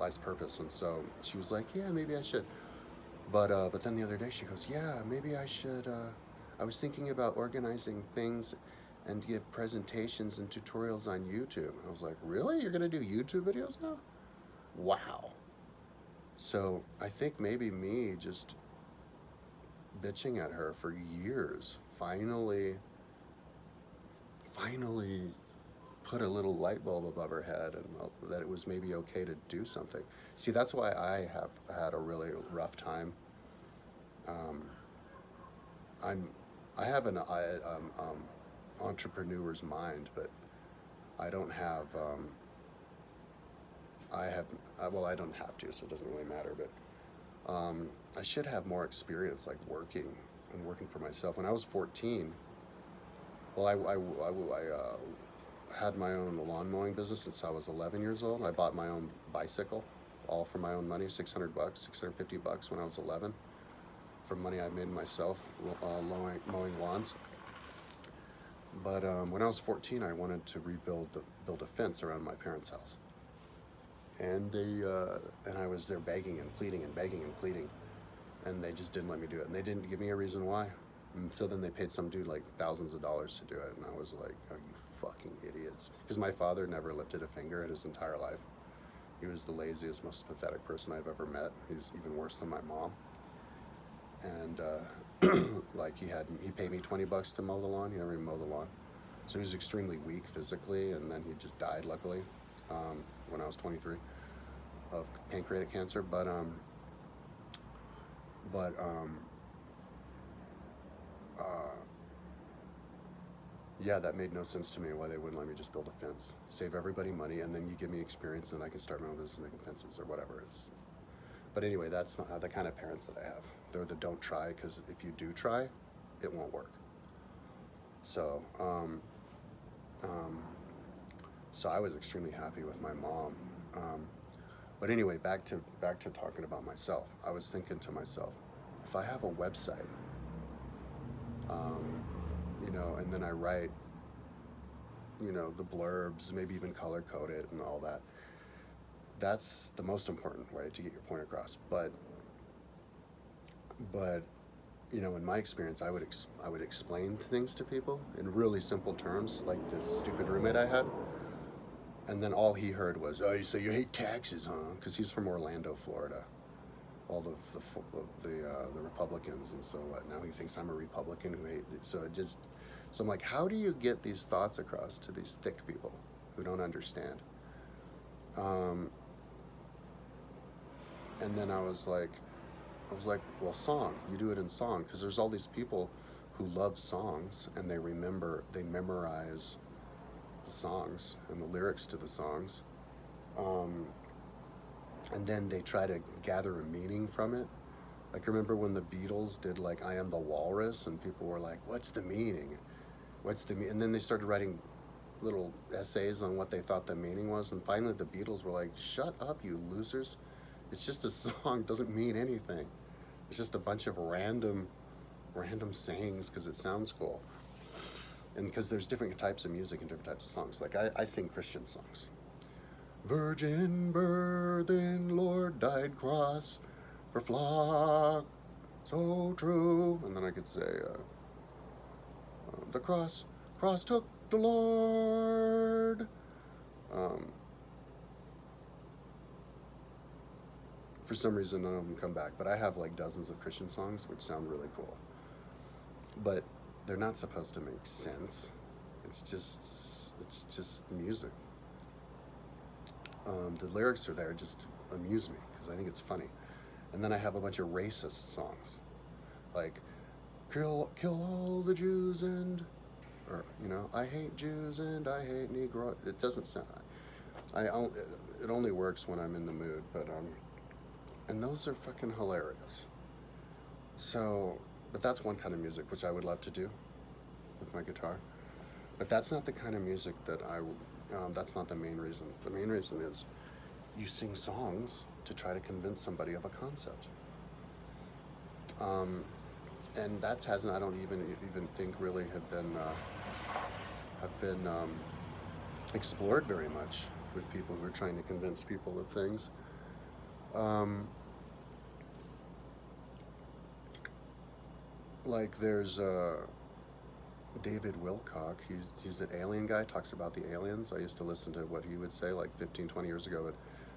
life's purpose. And so she was like, yeah, maybe I should. But then the other day she goes, yeah, maybe I should. I was thinking about organizing things and give presentations and tutorials on YouTube. And I was like, really? You're gonna do YouTube videos now? Wow. So I think maybe me just bitching at her for years finally put a little light bulb above her head, and that it was maybe okay to do something. See, that's why I have had a really rough time. I have an entrepreneur's mind, but I don't have. Well, I don't have to, so it doesn't really matter. But I should have more experience, like working for myself. When I was 14, well, I had my own lawn mowing business since I was 11 years old. I bought my own bicycle, all for my own money, $600, $650 when I was 11, from money I made myself mowing lawns. But when I was 14, I wanted to build a fence around my parents' house. And and I was there begging and pleading and begging and pleading, and they just didn't let me do it. And they didn't give me a reason why. And so then they paid some dude like thousands of dollars to do it, and I was like, "Oh, you fucking idiots!" Because my father never lifted a finger in his entire life. He was the laziest, most pathetic person I've ever met. He was even worse than my mom. And like he paid me $20 to mow the lawn. He never even mowed the lawn. So he was extremely weak physically, and then he just died, luckily, when I was 23 of pancreatic cancer. Yeah, that made no sense to me, why they wouldn't let me just build a fence, save everybody money, and then you give me experience and I can start my own business making fences or whatever. But anyway, that's not the kind of parents that I have. They're the don't try, because if you do try, it won't work. So, so I was extremely happy with my mom. But anyway, back to talking about myself. I was thinking to myself, if I have a website, and then I write, the blurbs, maybe even color code it and all that. That's the most important way to get your point across. But in my experience, I would explain things to people in really simple terms, like this stupid roommate I had, and then all he heard was, "Oh, so you hate taxes, huh?" Because he's from Orlando, Florida. All the Republicans, and so what? Now he thinks I'm a Republican who hate. So I'm like, how do you get these thoughts across to these thick people who don't understand? Um, and then I was like, well, song. You do it in song because there's all these people who love songs and they memorize the songs and the lyrics to the songs, um, and then they try to gather a meaning from it. Like, remember when the Beatles did like "I Am the Walrus" and people were like, "What's the meaning? What's the meaning?" And then they started writing little essays on what they thought the meaning was, and finally the Beatles were like, "Shut up, you losers! It's just a song. It doesn't mean anything. It's just a bunch of random sayings because it sounds cool." And because there's different types of music and different types of songs. Like I sing Christian songs. Virgin birth in Lord died cross for flock so true. And then I could say, the cross took the Lord. Um, for some reason, none of them come back. But I have like dozens of Christian songs which sound really cool. But they're not supposed to make sense. It's just music. The lyrics are there just to amuse me because I think it's funny. And then I have a bunch of racist songs, like kill all the Jews and, or I hate Jews and I hate Negro. It doesn't sound. It only works when I'm in the mood, but and those are fucking hilarious. So, but that's one kind of music which I would love to do with my guitar. But that's not the kind of music that that's not the main reason. The main reason is you sing songs to try to convince somebody of a concept. And that hasn't, I don't even think really have been explored very much with people who are trying to convince people of things. Like there's David Wilcock. He's an alien guy, talks about the aliens. I used to listen to what he would say like 15, 20 years ago. But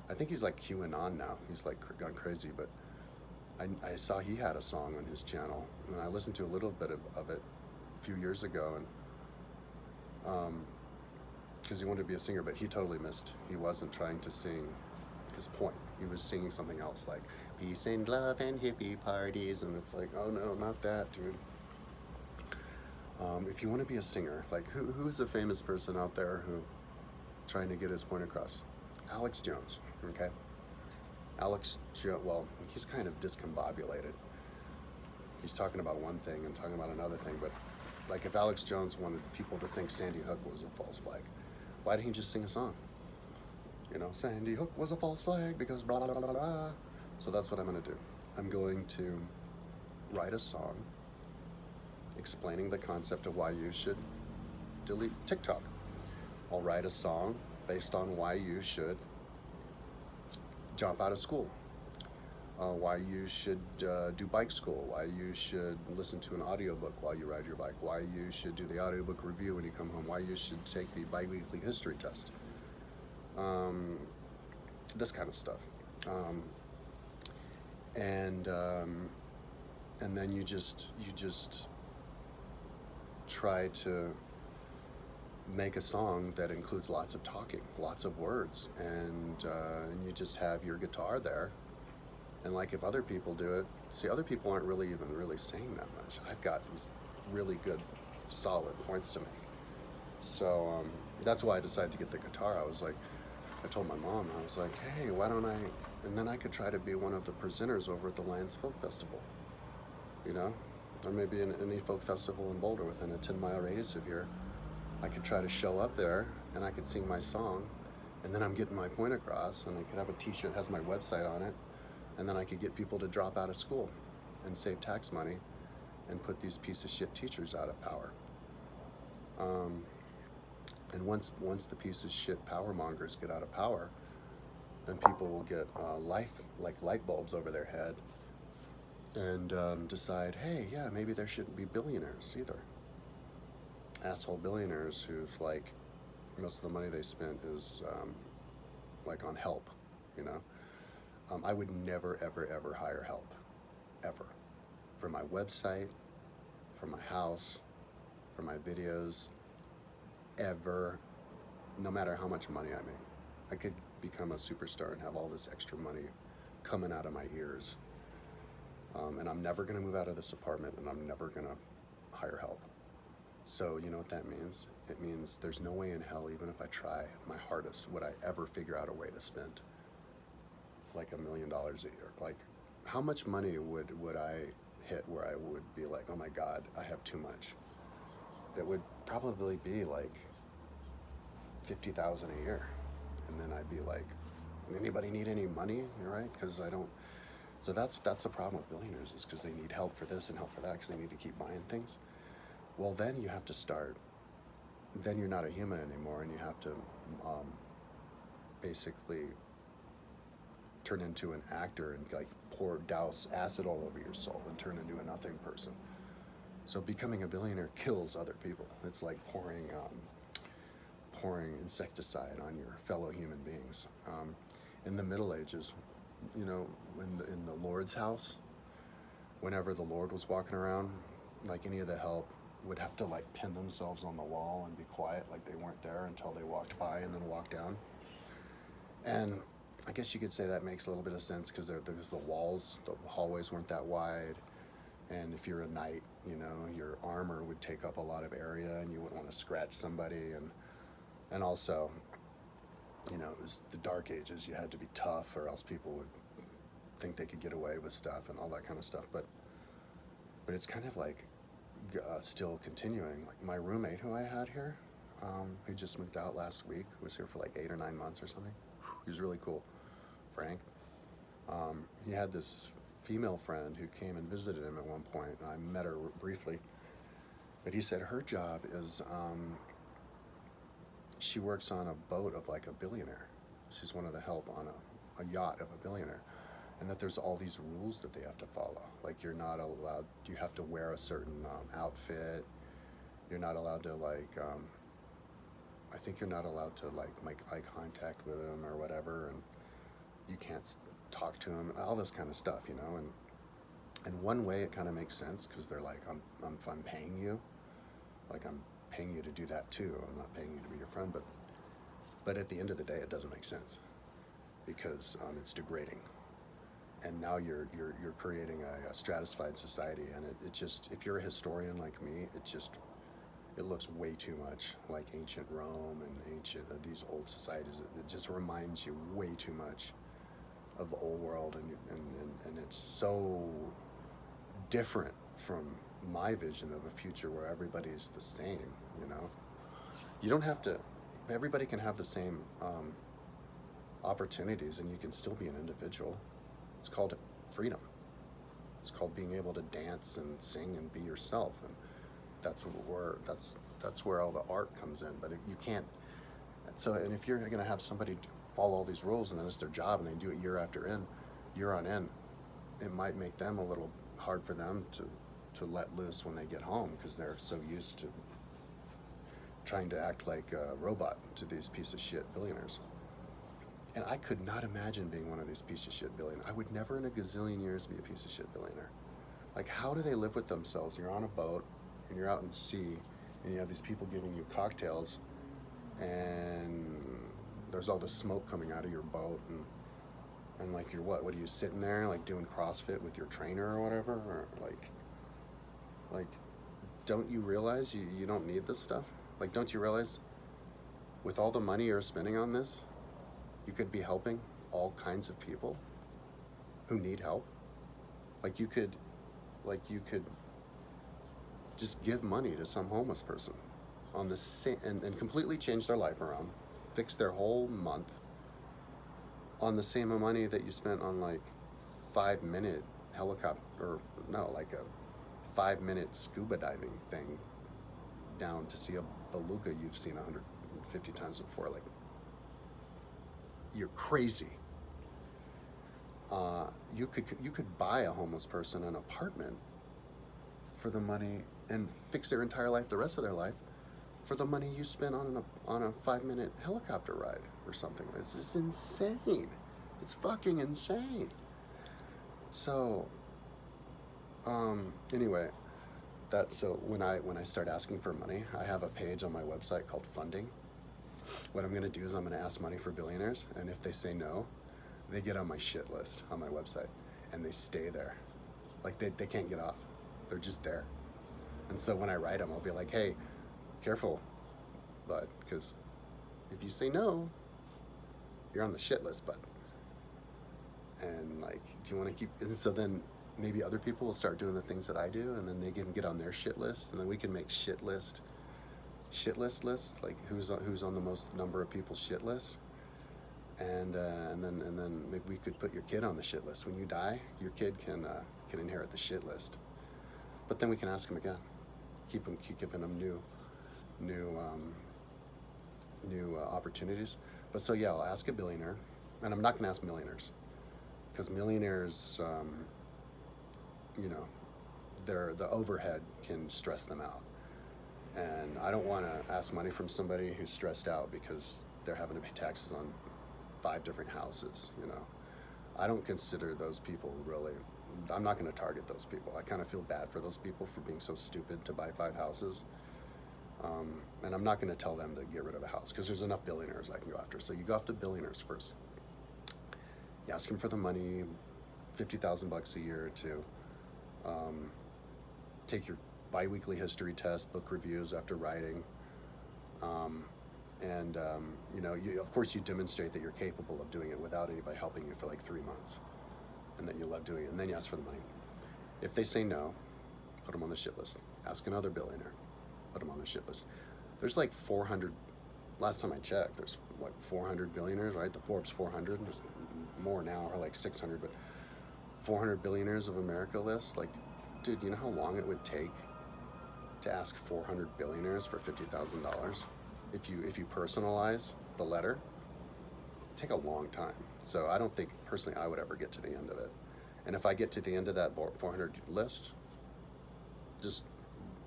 I think he's like QAnon now. He's like gone crazy. But I saw he had a song on his channel, and I listened to a little bit of it a few years ago, and because he wanted to be a singer, but he totally missed. He wasn't trying to sing his point. He was singing something else, like peace and love and hippie parties, and it's like, oh no, not that, dude. If you want to be a singer, like who's a famous person out there who trying to get his point across? Alex Jones, okay? Well, he's kind of discombobulated. He's talking about one thing and talking about another thing, but like if Alex Jones wanted people to think Sandy Hook was a false flag, why didn't he just sing a song? Sandy Hook was a false flag because blah, blah, blah, blah, blah. So that's what I'm going to do. I'm going to write a song explaining the concept of why you should delete TikTok. I'll write a song based on why you should jump out of school, why you should do bike school, why you should listen to an audiobook while you ride your bike, why you should do the audiobook review when you come home, why you should take the bi-weekly history test, this kind of stuff. And then you just try to make a song that includes lots of talking, lots of words, and you just have your guitar there. And like if other people do it, other people aren't really saying that much. I've got these really good, solid points to make. So that's why I decided to get the guitar. I told my mom, I was like, hey, why don't I, and then I could try to be one of the presenters over at the Lions Folk Festival, or maybe in any folk festival in Boulder within a 10-mile radius of here. I could try to show up there and I could sing my song, and then I'm getting my point across, and I could have a t-shirt that has my website on it, and then I could get people to drop out of school and save tax money and put these piece of shit teachers out of power. And once the piece of shit power mongers get out of power, then people will get light bulbs over their head, and decide, hey, yeah, maybe there shouldn't be billionaires either. Asshole billionaires who's like, most of the money they spent is like on help, you know. I would never, ever, ever hire help, ever, for my website, for my house, for my videos, ever, no matter how much money I make. I could become a superstar and have all this extra money coming out of my ears. And I'm never going to move out of this apartment, and I'm never going to hire help. So, you know what that means? It means there's no way in hell, even if I try my hardest, would I ever figure out a way to spend like $1 million a year. Like, how much money would I hit where I would be like, oh my God, I have too much? It would probably be like 50,000 a year, and then I'd be like, anybody need any money? You're right, because I don't. So that's the problem with billionaires, is because they need help for this and help for that, because they need to keep buying things. Well, then you have to start. Then you're not a human anymore, and you have to basically turn into an actor and like douse acid all over your soul and turn into a nothing person. So becoming a billionaire kills other people. It's like pouring insecticide on your fellow human beings. In the Middle Ages, you know, in the Lord's house, whenever the Lord was walking around, like any of the help would have to like pin themselves on the wall and be quiet, like they weren't there until they walked by and then walked down. And I guess you could say that makes a little bit of sense, because there's the walls, the hallways weren't that wide. And if you're a knight, you know, your armor would take up a lot of area and you wouldn't want to scratch somebody. And also, you know, it was the Dark Ages. You had to be tough, or else people would think they could get away with stuff and all that kind of stuff. But it's kind of like still continuing. Like my roommate who I had here, who just moved out last week, was here for like 8 or 9 months or something. He was really cool, Frank. He had this female friend who came and visited him at one point, and I met her briefly. But he said her job is, she works on a boat of like a billionaire. She's one of the help on a yacht of a billionaire. And that there's all these rules that they have to follow. Like, you're not allowed, you have to wear a certain outfit. You're not allowed to like, I think you're not allowed to like make eye contact with him or whatever, and you can't talk to him, all this kind of stuff, you know. And one way it kind of makes sense, because they're like, I'm paying you, like I'm paying you to do that too. I'm not paying you to be your friend, but at the end of the day, it doesn't make sense, because it's degrading. And now you're creating a stratified society, and it just, if you're a historian like me, it looks way too much like ancient Rome and ancient these old societies. It just reminds you way too much of the old world, and it's so different from my vision of a future where everybody's the same. You know, you don't have to. Everybody can have the same opportunities, and you can still be an individual. It's called freedom. It's called being able to dance and sing and be yourself, and that's where all the art comes in. But if you can't, so, and if you're going to have somebody follow all these rules, and then it's their job, and they do it year on end, it might make them a little hard for them to let loose when they get home, because they're so used to trying to act like a robot to these piece of shit billionaires. And I could not imagine being one of these piece of shit billionaires. I would never in a gazillion years be a piece of shit billionaire. Like, how do they live with themselves? You're on a boat, and you're out in the sea, and you have these people giving you cocktails, and there's all this smoke coming out of your boat, and like, you're what are you sitting there like doing CrossFit with your trainer or whatever, or like don't you realize you don't need this stuff? Like, don't you realize with all the money you're spending on this, you could be helping all kinds of people who need help? Like, you could just give money to some homeless person on the same, and completely change their life around, fix their whole month on the same money that you spent on like 5-minute helicopter, or no, like a 5-minute scuba diving thing down to see a beluga you've seen 150 times before. Like, you're crazy. you could buy a homeless person an apartment for the money and fix their entire life, the rest of their life, for the money you spent on a 5-minute helicopter ride or something. It's just insane. It's fucking insane. So, anyway, so when I start asking for money, I have a page on my website called Funding. What I'm gonna do is I'm gonna ask money for billionaires, and if they say no, they get on my shit list on my website, and they stay there. Like they can't get off. They're just there. And so when I write them, I'll be like, hey, careful, bud, because if you say no, you're on the shit list, bud. And like, do you want to keep? And so then maybe other people will start doing the things that I do, and then they can get on their shit list, and then we can make shit list lists, like who's on the most number of people's shit list, and then maybe we could put your kid on the shit list. When you die, your kid can inherit the shit list. But then we can ask them again, keep giving them new opportunities. But so yeah, I'll ask a billionaire, and I'm not going to ask millionaires, because millionaires, the overhead can stress them out, and I don't want to ask money from somebody who's stressed out because they're having to pay taxes on 5 different houses. I don't consider those people really. I'm not going to target those people. I kind of feel bad for those people for being so stupid to buy 5 houses. And I'm not going to tell them to get rid of a house, because there's enough billionaires I can go after. So you go after billionaires first. You ask them for the money, $50,000 a year to take your biweekly history test, book reviews after writing, of course you demonstrate that you're capable of doing it without anybody helping you for like 3 months, and that you love doing it, and then you ask for the money. If they say no, put them on the shit list. Ask another billionaire, put them on the shit list. There's like 400, last time I checked, there's like 400 billionaires, right? The Forbes 400, there's more now, or like 600, but 400 billionaires of America list. Like, dude, you know how long it would take to ask 400 billionaires for $50,000? If you personalize the letter, it'd take a long time. So I don't think, personally, I would ever get to the end of it. And if I get to the end of that 400 list, just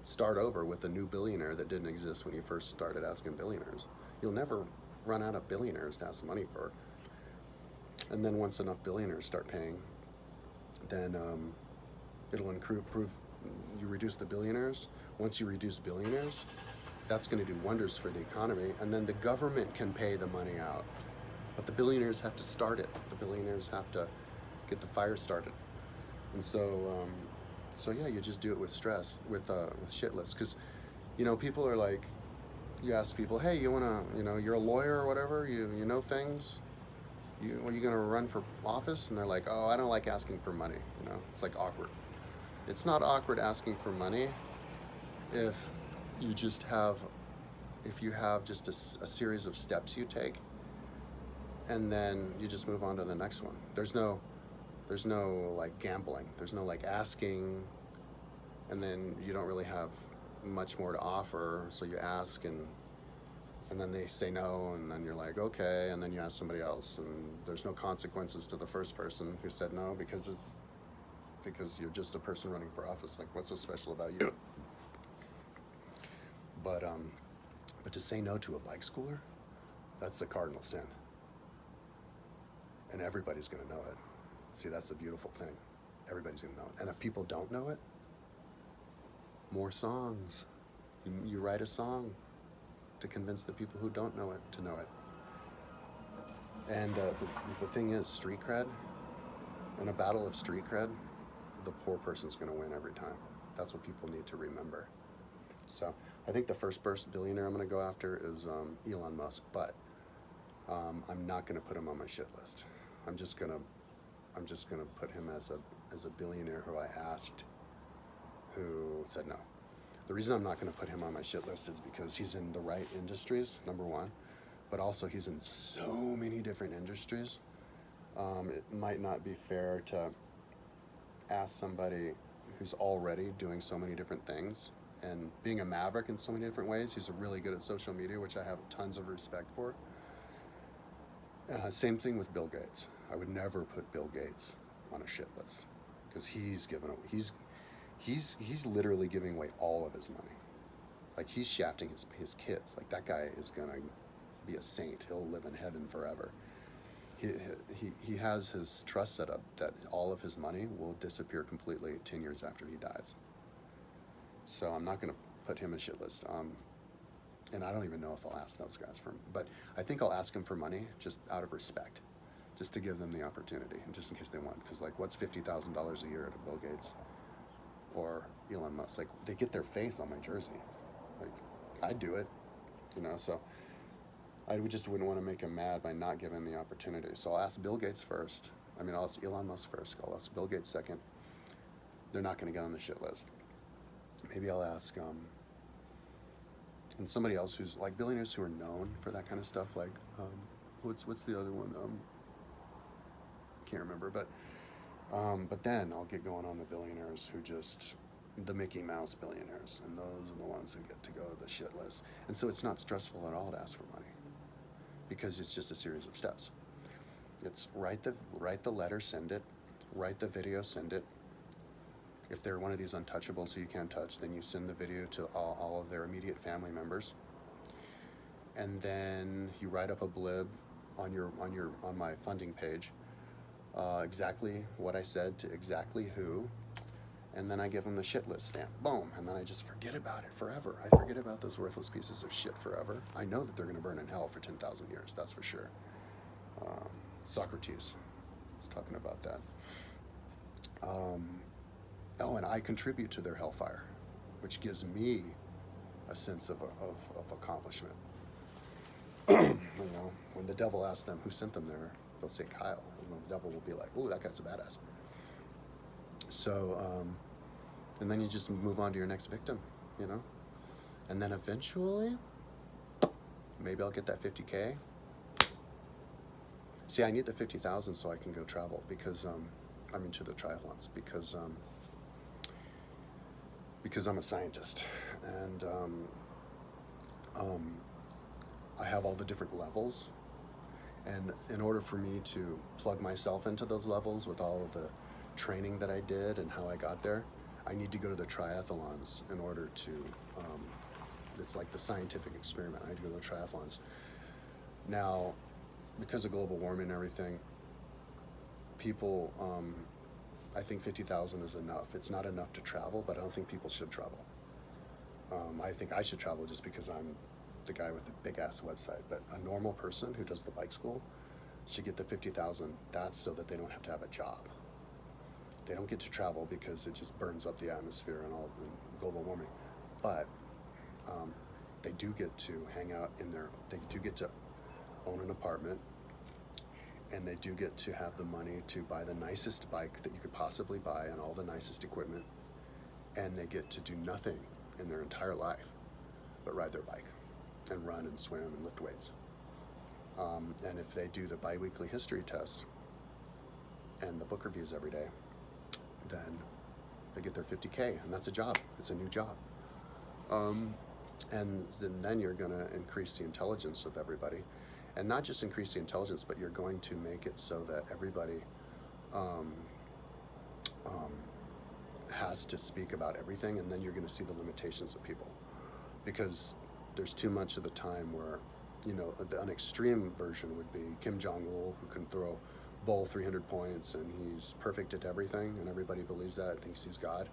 start over with a new billionaire that didn't exist when you first started asking billionaires. You'll never run out of billionaires to ask money for. And then once enough billionaires start paying, then it'll improve. You reduce the billionaires. Once you reduce billionaires, that's going to do wonders for the economy, and then the government can pay the money out. But the billionaires have to start it. The billionaires have to get the fire started. And so yeah, you just do it with stress, with shit lists. Because, people are like, you ask people, hey, you want to, you're a lawyer or whatever, you know things, are you going to run for office? And they're like, oh, I don't like asking for money. It's like awkward. It's not awkward asking for money if you have just a series of steps you take, and then you just move on to the next one. There's no like gambling. There's no like asking, and then you don't really have much more to offer, so you ask, and then they say no, and then you're like, okay, and then you ask somebody else, and there's no consequences to the first person who said no, because you're just a person running for office. Like, what's so special about you? But to say no to a bike schooler, that's the cardinal sin. And everybody's going to know it. See, that's the beautiful thing. Everybody's going to know it. And if people don't know it, more songs. You write a song to convince the people who don't know it to know it. And the thing is, street cred, in a battle of street cred, the poor person's going to win every time. That's what people need to remember. So I think the first billionaire I'm going to go after is Elon Musk, but I'm not going to put him on my shit list. I'm just gonna put him as a billionaire who I asked, who said no. The reason I'm not going to put him on my shit list is because he's in the right industries, number one, but also he's in so many different industries. It might not be fair to ask somebody who's already doing so many different things and being a maverick in so many different ways. He's really good at social media, which I have tons of respect for. Same thing with Bill Gates. I would never put Bill Gates on a shit list because he's literally giving away all of his money. Like he's shafting his kids. Like that guy is gonna be a saint. He'll live in heaven forever. He has his trust set up that all of his money will disappear completely 10 years after he dies. So I'm not going to put him in a shit list. And I don't even know if I'll ask those guys for, but I think I'll ask him for money just out of respect, just to give them the opportunity, and just in case they want. Because like, what's $50,000 a year to Bill Gates or Elon Musk? Like, they get their face on my jersey. Like, I'd do it, you know. So I just wouldn't want to make him mad by not giving him the opportunity. So I'll ask Bill Gates first. I mean, I'll ask Elon Musk first. I'll ask Bill Gates second. They're not going to get on the shit list. Maybe I'll ask and somebody else who's like billionaires who are known for that kind of stuff. Like what's the other one? Can't remember. But then I'll get going on the billionaires who just the Mickey Mouse billionaires, and those are the ones who get to go to the shit list. And so it's not stressful at all to ask for money, because it's just a series of steps. It's write the letter, send it. Write the video, send it. If they're one of these untouchables who you can't touch, then you send the video to all of their immediate family members. And then you write up a blib on my funding page, exactly what I said to exactly who, and then I give them the shit list stamp. Boom. And then I just forget about it forever. I forget about those worthless pieces of shit forever. I know that they're going to burn in hell for 10,000 years. That's for sure. Socrates was talking about that. And I contribute to their hellfire, which gives me a sense of accomplishment. You know, when the devil asks them who sent them there, they'll say Kyle. And the devil will be like, "Ooh, that guy's a badass." So, and then you just move on to your next victim, you know? And then eventually, maybe I'll get that 50K. See, I need the 50,000 so I can go travel because, to the triathlons because I'm a scientist, and I have all the different levels, and in order for me to plug myself into those levels with all of the training that I did and how I got there, I need to go to the triathlons in order to, it's like the scientific experiment. I need to go to the triathlons. Now, because of global warming and everything, people, I think 50,000 is enough. It's not enough to travel, but I don't think people should travel. I think I should travel just because I'm the guy with the big ass website, but a normal person who does the bike school should get the 50,000. That's so that they don't have to have a job. They don't get to travel because it just burns up the atmosphere and all the global warming. But they do get to hang out they do get to own an apartment, and they do get to have the money to buy the nicest bike that you could possibly buy and all the nicest equipment, and they get to do nothing in their entire life but ride their bike and run and swim and lift weights. And if they do the bi-weekly history test and the book reviews every day, then they get their 50K, and that's a job. It's a new job. And then you're going to increase the intelligence of everybody. And not just increase the intelligence, but you're going to make it so that everybody has to speak about everything, and then you're going to see the limitations of people. Because there's too much of the time where, you know, an extreme version would be Kim Jong-il, who can bowl 300 points, and he's perfect at everything, and everybody believes that, thinks he's God.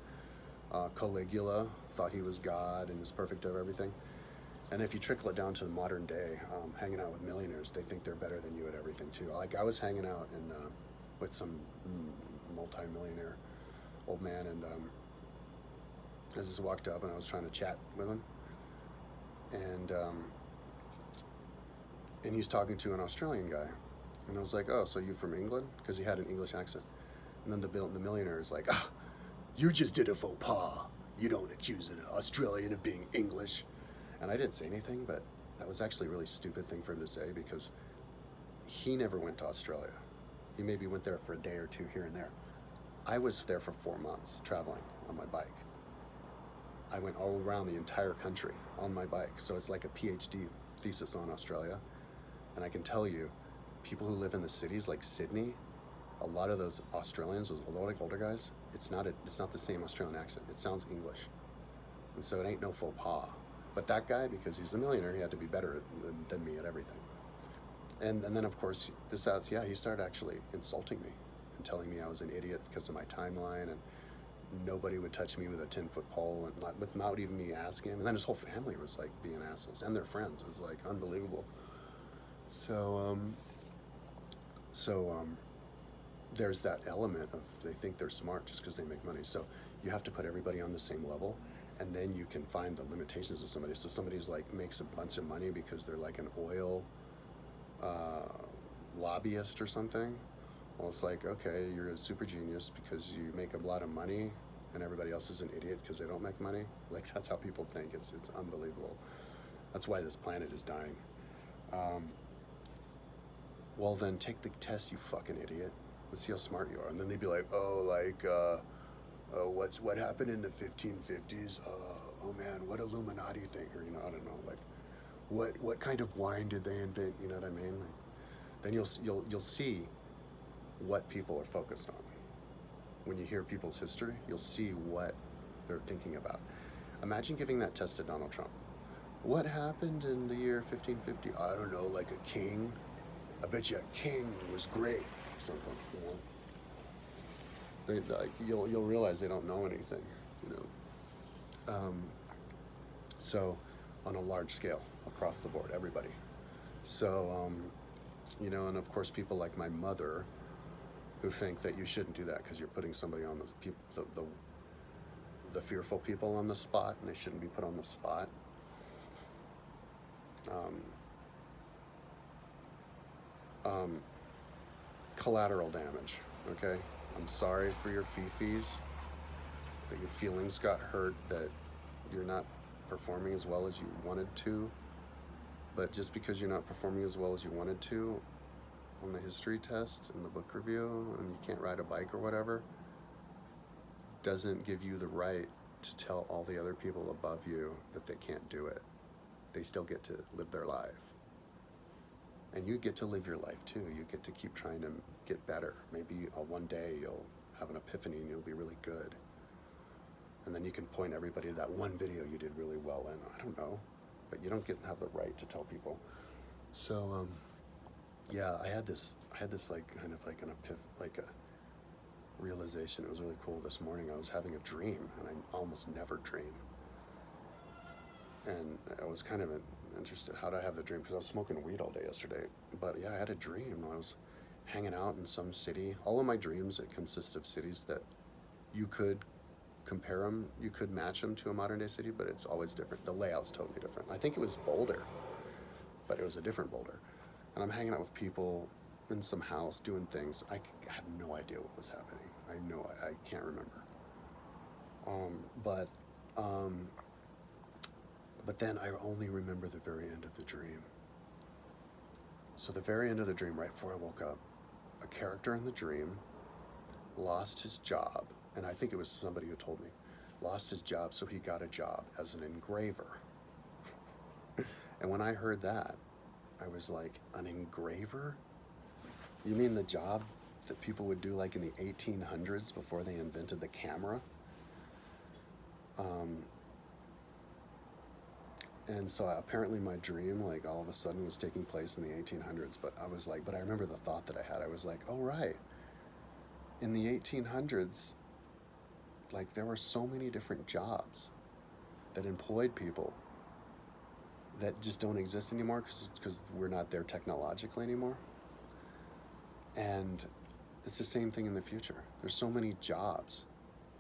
Caligula thought he was God and is perfect at everything. And if you trickle it down to the modern day, hanging out with millionaires, they think they're better than you at everything too. Like I was hanging out with some multi-millionaire old man, and I just walked up and I was trying to chat with him, and he was talking to an Australian guy, and I was like, "Oh, so you from England?" Because he had an English accent. And then the millionaire is like, "Ah, you just did a faux pas. You don't accuse an Australian of being English." And I didn't say anything, but that was actually a really stupid thing for him to say, because he never went to Australia. He maybe went there for a day or two here and there. I was there for 4 months traveling on my bike. I went all around the entire country on my bike. So it's like a PhD thesis on Australia. And I can tell you people who live in the cities like Sydney, a lot of those Australians, those like older guys, it's not the same Australian accent. It sounds English, and so it ain't no faux pas. But that guy, because he's a millionaire, he had to be better than me at everything. And then of course he started actually insulting me and telling me I was an idiot because of my timeline, and nobody would touch me with a 10-foot pole, and without even me asking him. And then his whole family was like being assholes, and their friends. It was like unbelievable. So there's that element of they think they're smart just because they make money. So you have to put everybody on the same level, and then you can find the limitations of somebody. So somebody's like makes a bunch of money because they're like an oil lobbyist or something. Well, it's like, okay, you're a super genius because you make a lot of money, and everybody else is an idiot because they don't make money. Like, that's how people think. It's unbelievable. That's why this planet is dying. Well, then take the test, you fucking idiot. Let's see how smart you are. And then they'd be like, oh, like, what happened in the 1550s? Oh man, what Illuminati thing? Or, you know, I don't know, like, what kind of wine did they invent? You know what I mean? Like, then you'll see what people are focused on. When you hear people's history, you'll see what they're thinking about. Imagine giving that test to Donald Trump. What happened in the year 1550? I don't know, like a king. I bet you a king was great. Something, you know. You'll realize they don't know anything, you know. So, on a large scale, across the board, everybody. So, you know, and of course, people like my mother, who think that you shouldn't do that because you're putting somebody on those people, the fearful people on the spot, and they shouldn't be put on the spot. Collateral damage, okay? I'm sorry for your fifis, that your feelings got hurt, that you're not performing as well as you wanted to, but just because you're not performing as well as you wanted to on the history test and the book review, and you can't ride a bike or whatever, doesn't give you the right to tell all the other people above you that they can't do it. They still get to live their life. And you get to live your life too. You get to keep trying to get better. Maybe one day you'll have an epiphany and you'll be really good. And then you can point everybody to that one video you did really well in. I don't know. But you don't have the right to tell people. So, yeah, I had this like kind of like like a realization. It was really cool this morning. I was having a dream, and I almost never dream. And I was kind of interested, how did I have the dream? Because I was smoking weed all day yesterday. But yeah, I had a dream. I was hanging out in some city. All of my dreams, it consist of cities that you could compare them, you could match them to a modern day city, but it's always different. The layout's totally different. I think it was Boulder, but it was a different Boulder. And I'm hanging out with people in some house doing things. I have no idea what was happening. I can't remember. But then I only remember the very end of the dream. So the very end of the dream, right before I woke up, a character in the dream lost his job, and I think it was somebody who told me, lost his job, so he got a job as an engraver. And when I heard that, I was like, an engraver? You mean the job that people would do like in the 1800s before they invented the camera? And so apparently my dream, like, all of a sudden was taking place in the 1800s, but I remember the thought that I had. I was like, oh, right. In the 1800s, like, there were so many different jobs that employed people that just don't exist anymore because we're not there technologically anymore. And it's the same thing in the future. There's so many jobs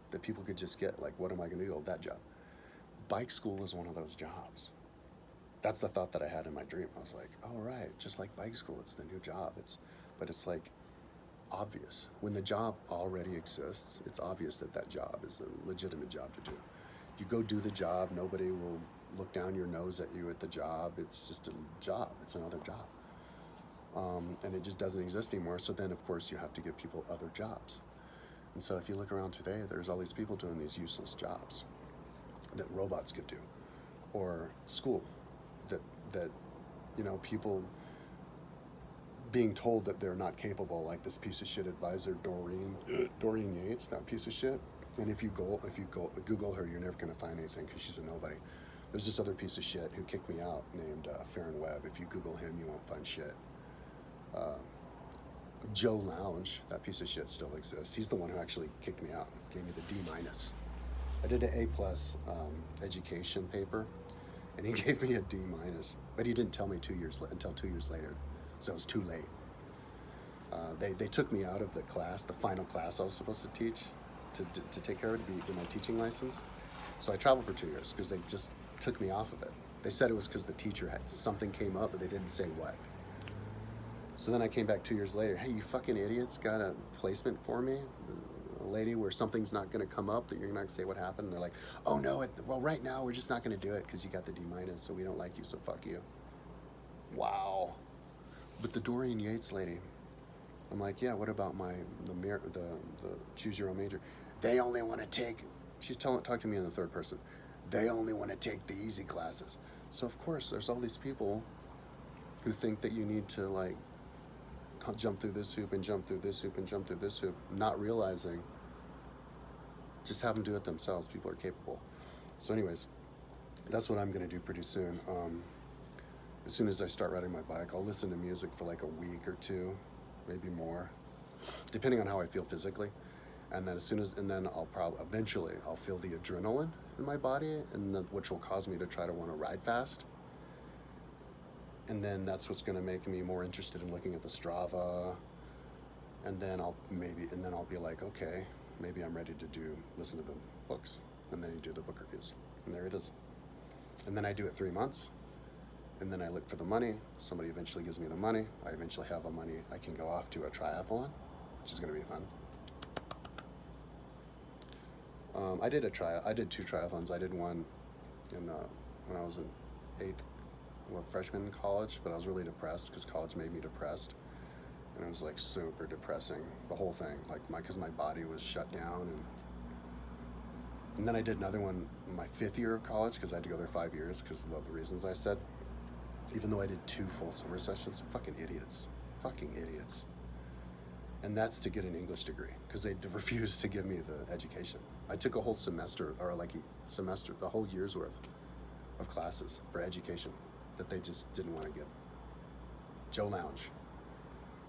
that people could just get. Like, what am I going to do? Oh, that job. Bike school is one of those jobs. That's the thought that I had in my dream. I was like, oh, right, just like bike school, it's the new job. But it's like obvious. When the job already exists, it's obvious that job is a legitimate job to do. You go do the job, nobody will look down your nose at you at the job. It's just a job. It's another job. And it just doesn't exist anymore. So then, of course, you have to give people other jobs. And so if you look around today, there's all these people doing these useless jobs that robots could do, or school that you know, people being told that they're not capable, like this piece of shit advisor Doreen Yates, that piece of shit. And if you Google her, you're never gonna find anything because she's a nobody. There's this other piece of shit who kicked me out named Farron Webb. If you Google him, you won't find shit. Joe Lounge, that piece of shit still exists. He's the one who actually kicked me out, gave me the D minus. I did an A+ education paper, and he gave me a D minus. But he didn't tell me until 2 years later, so it was too late. They took me out of the class, the final class I was supposed to teach, to take care of it, to get my teaching license. So I traveled for 2 years because they just took me off of it. They said it was because the teacher had something came up, but they didn't say what. So then I came back 2 years later. Hey, you fucking idiots, got a placement for me? A lady where something's not going to come up that you're not going to say what happened? And they're like, oh no, well right now we're just not going to do it because you got the D minus, so we don't like you, so fuck you. Wow. But the Doreen Yates lady, I'm like, yeah, what about the choose your own major? They only want to take, she's talking to me in the third person. They only want to take the easy classes. So of course there's all these people who think that you need to like jump through this hoop and jump through this hoop and jump through this hoop, not realizing, just have them do it themselves. People are capable. So anyways, that's what I'm going to do pretty soon. As soon as I start riding my bike, I'll listen to music for like a week or two, maybe more, depending on how I feel physically. And then I'll probably eventually I'll feel the adrenaline in my body, which will cause me to try to want to ride fast. And then that's what's going to make me more interested in looking at the Strava. And then I'll be like, okay, maybe I'm ready to listen to the books. And then you do the book reviews. And there it is. And then I do it 3 months. And then I look for the money. Somebody eventually gives me the money. I eventually have the money. I can go off to a triathlon, which is going to be fun. I did 2 triathlons. I did one when I was in freshman in college, but I was really depressed because college made me depressed, and it was like super depressing, the whole thing, like because my body was shut down, and then I did another one in my 5th year of college because I had to go there 5 years because of the reasons I said. Even though I did 2 full summer sessions, fucking idiots. And that's to get an English degree because they refused to give me the education. I took a whole semester, the whole year's worth of classes for education that they just didn't want to give. Joe Lounge.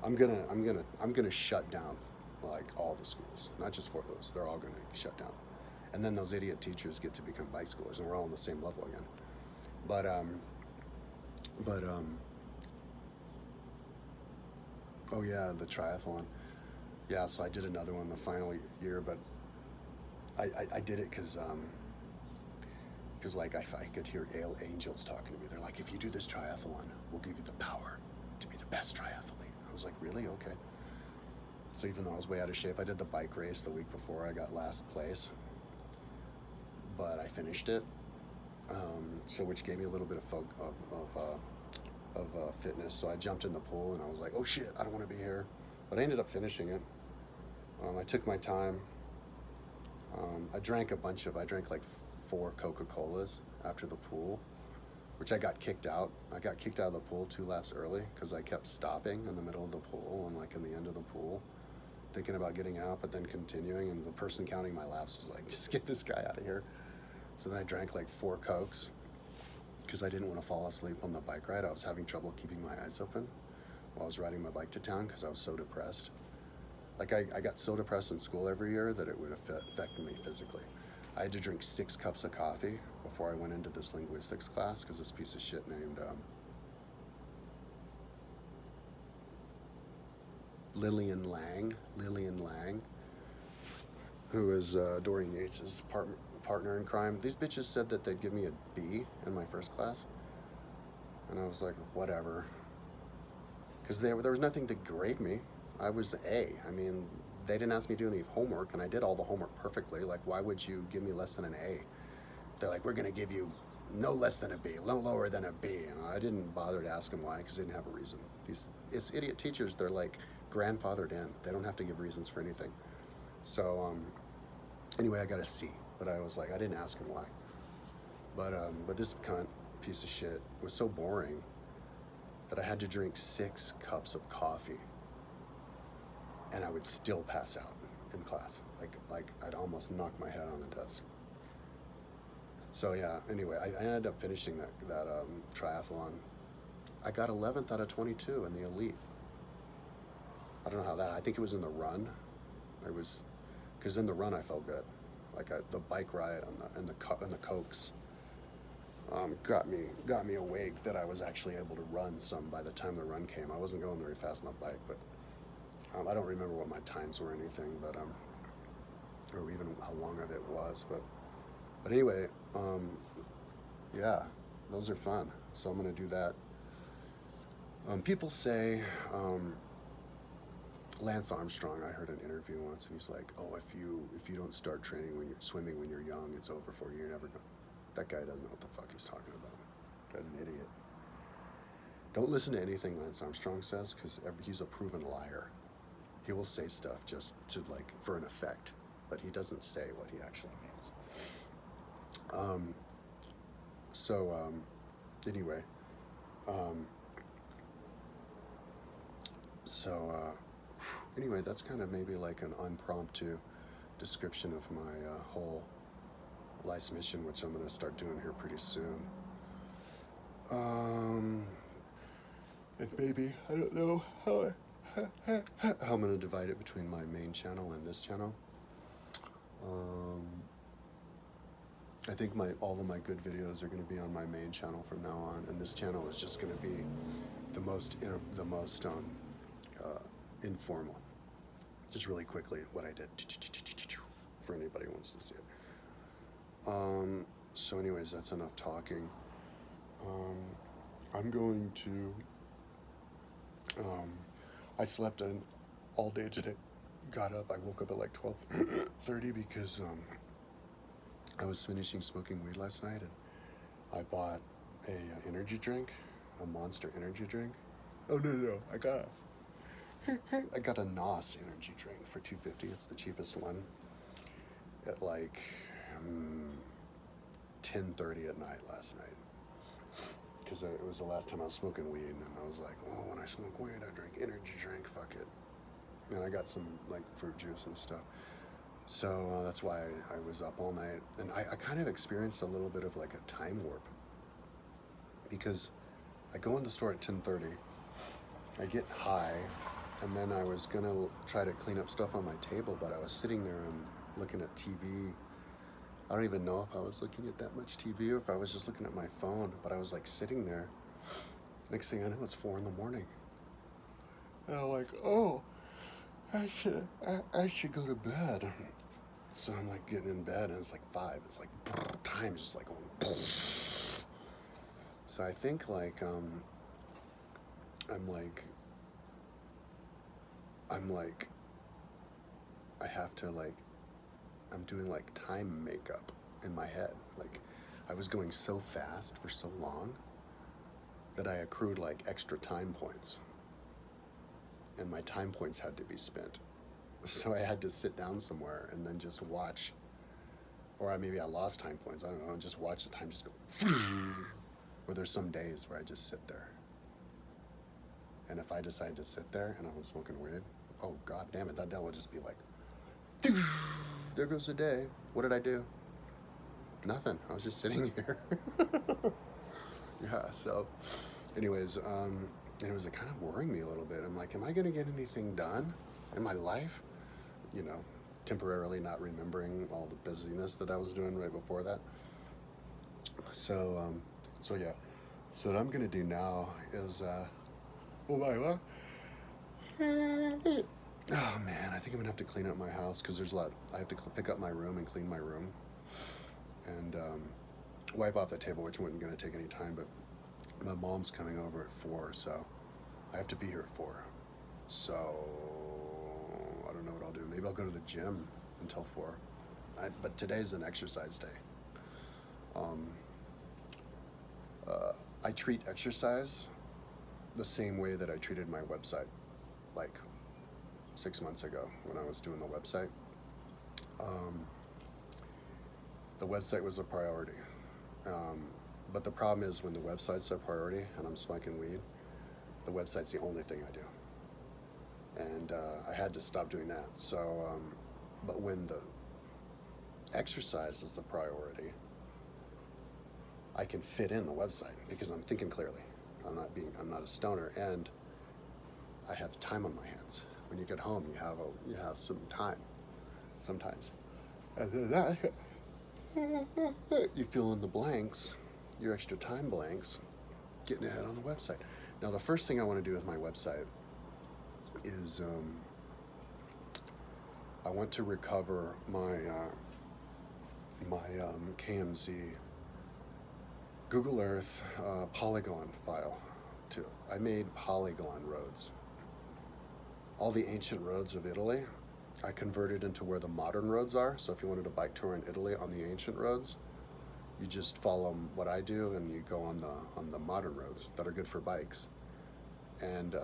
I'm gonna shut down like all the schools, not just Fort Lewis. They're all gonna shut down, and then those idiot teachers get to become bike schoolers, and we're all on the same level again. But oh yeah, the triathlon. Yeah, so I did another one the final year, but I did it because like I could hear angels talking to me. They're like, if you do this triathlon, we'll give you the power to be the best triathlete. I was like, really? Okay. So even though I was way out of shape, I did the bike race the week before. I got last place, but I finished it. So which gave me a little bit of fitness. So I jumped in the pool and I was like, oh shit, I don't want to be here. But I ended up finishing it. I took my time. I drank like 4 Coca-Colas after the pool, which I got kicked out. I got kicked out of the pool 2 laps early because I kept stopping in the middle of the pool and like in the end of the pool, thinking about getting out, but then continuing. And the person counting my laps was like, just get this guy out of here. So then I drank like 4 Cokes because I didn't want to fall asleep on the bike ride. I was having trouble keeping my eyes open while I was riding my bike to town because I was so depressed. Like I got so depressed in school every year that it would affect me physically. I had to drink 6 cups of coffee before I went into this linguistics class because this piece of shit named Lillian Lang, who is Doreen Yates' partner in crime. These bitches said that they'd give me a B in my first class, and I was like, whatever, because there was nothing to grade me. I was A. I mean, they didn't ask me to do any homework, and I did all the homework perfectly. Like, why would you give me less than an A? They're like, we're going to give you no less than a B, no lower than a B. And I didn't bother to ask them why because they didn't have a reason. It's idiot teachers. They're like grandfathered in. They don't have to give reasons for anything. So anyway, I got a C, but I was like, I didn't ask him why. But this cunt piece of shit was so boring that I had to drink 6 cups of coffee, and I would still pass out in class. Like I'd almost knock my head on the desk. So yeah. Anyway, I ended up finishing that triathlon. I got 11th out of 22 in the elite. I don't know how that. I think it was in the run. Because in the run I felt good. Like the bike ride and the cokes got me awake that I was actually able to run some by the time the run came. I wasn't going very fast on the bike, but I don't remember what my times were or anything, but or even how long of it was, but anyway, yeah, those are fun. So I'm gonna do that. People say Lance Armstrong, I heard an interview once, and he's like, "Oh, if you don't start training when you're swimming when you're young, it's over for you. You're never going." That guy doesn't know what the fuck he's talking about. Guy's an idiot. Don't listen to anything Lance Armstrong says, because he's a proven liar. He will say stuff just to for an effect, but he doesn't say what he actually means. Anyway, anyway, that's kind of maybe like an impromptu description of my whole life's mission, which I'm going to start doing here pretty soon. And maybe, I don't know how I'm going to divide it between my main channel and this channel. I think all of my good videos are going to be on my main channel from now on, and this channel is just going to be the most informal. Just really quickly what I did for anybody who wants to see it. So anyways, that's enough talking. I'm going to I slept in all day today. Got up, I woke up at like 12:30 because I was finishing smoking weed last night, and I bought a energy drink, a Monster energy drink. Oh no, I got a NOS energy drink for $2.50. It's the cheapest one. At like 10:30 at night last night, because it was the last time I was smoking weed, and I was like, oh, when I smoke weed, I drink energy drink. Fuck it. And I got some like fruit juice and stuff. So that's why I was up all night, and I kind of experienced a little bit of like a time warp, because I go in the store at 10:30, I get high, and then I was gonna try to clean up stuff on my table, but I was sitting there and looking at TV. I don't even know if I was looking at that much TV or if I was just looking at my phone, but I was like sitting there. Next thing I know, it's 4 a.m. And I'm like, oh, I should go to bed. So I'm like getting in bed, and it's like 5. It's like time's just like going. So I think like I have to I'm doing like time makeup in my head. Like I was going so fast for so long that I accrued like extra time points, and my time points had to be spent. So I had to sit down somewhere and then just watch, or maybe I lost time points, I don't know, and just watch the time just go. Or there's some days where I just sit there, and if I decide to sit there and I'm smoking weed, oh god damn it, that day will just be like, there goes the day. What did I do? Nothing. I was just sitting here. Yeah, so anyways, it was kind of worrying me a little bit. I'm like, am I gonna get anything done in my life? You know, temporarily not remembering all the busyness that I was doing right before that. So yeah. So what I'm gonna do now is oh man, I think I'm gonna have to clean up my house, because there's a lot. I have to pick up my room and clean my room, and wipe off the table, which wasn't gonna take any time. But my mom's coming over at 4, so I have to be here at 4. So I don't know what I'll do. Maybe I'll go to the gym until 4. But today's an exercise day. I treat exercise the same way that I treated my website, like 6 months ago when I was doing the website. The website was a priority. But the problem is when the website's a priority and I'm smoking weed, The website's the only thing I do. And I had to stop doing that. So, but when the exercise is the priority, I can fit in the website because I'm thinking clearly. I'm not a stoner, and I have time on my hands. When you get home, you have some time, sometimes. And then you fill in the blanks, your extra time blanks, getting ahead on the website. Now, the first thing I want to do with my website is I want to recover my KMZ Google Earth polygon file too. I made polygon roads. All the ancient roads of Italy, I converted into where the modern roads are. So if you wanted a bike tour in Italy on the ancient roads, you just follow what I do and you go on the modern roads that are good for bikes. And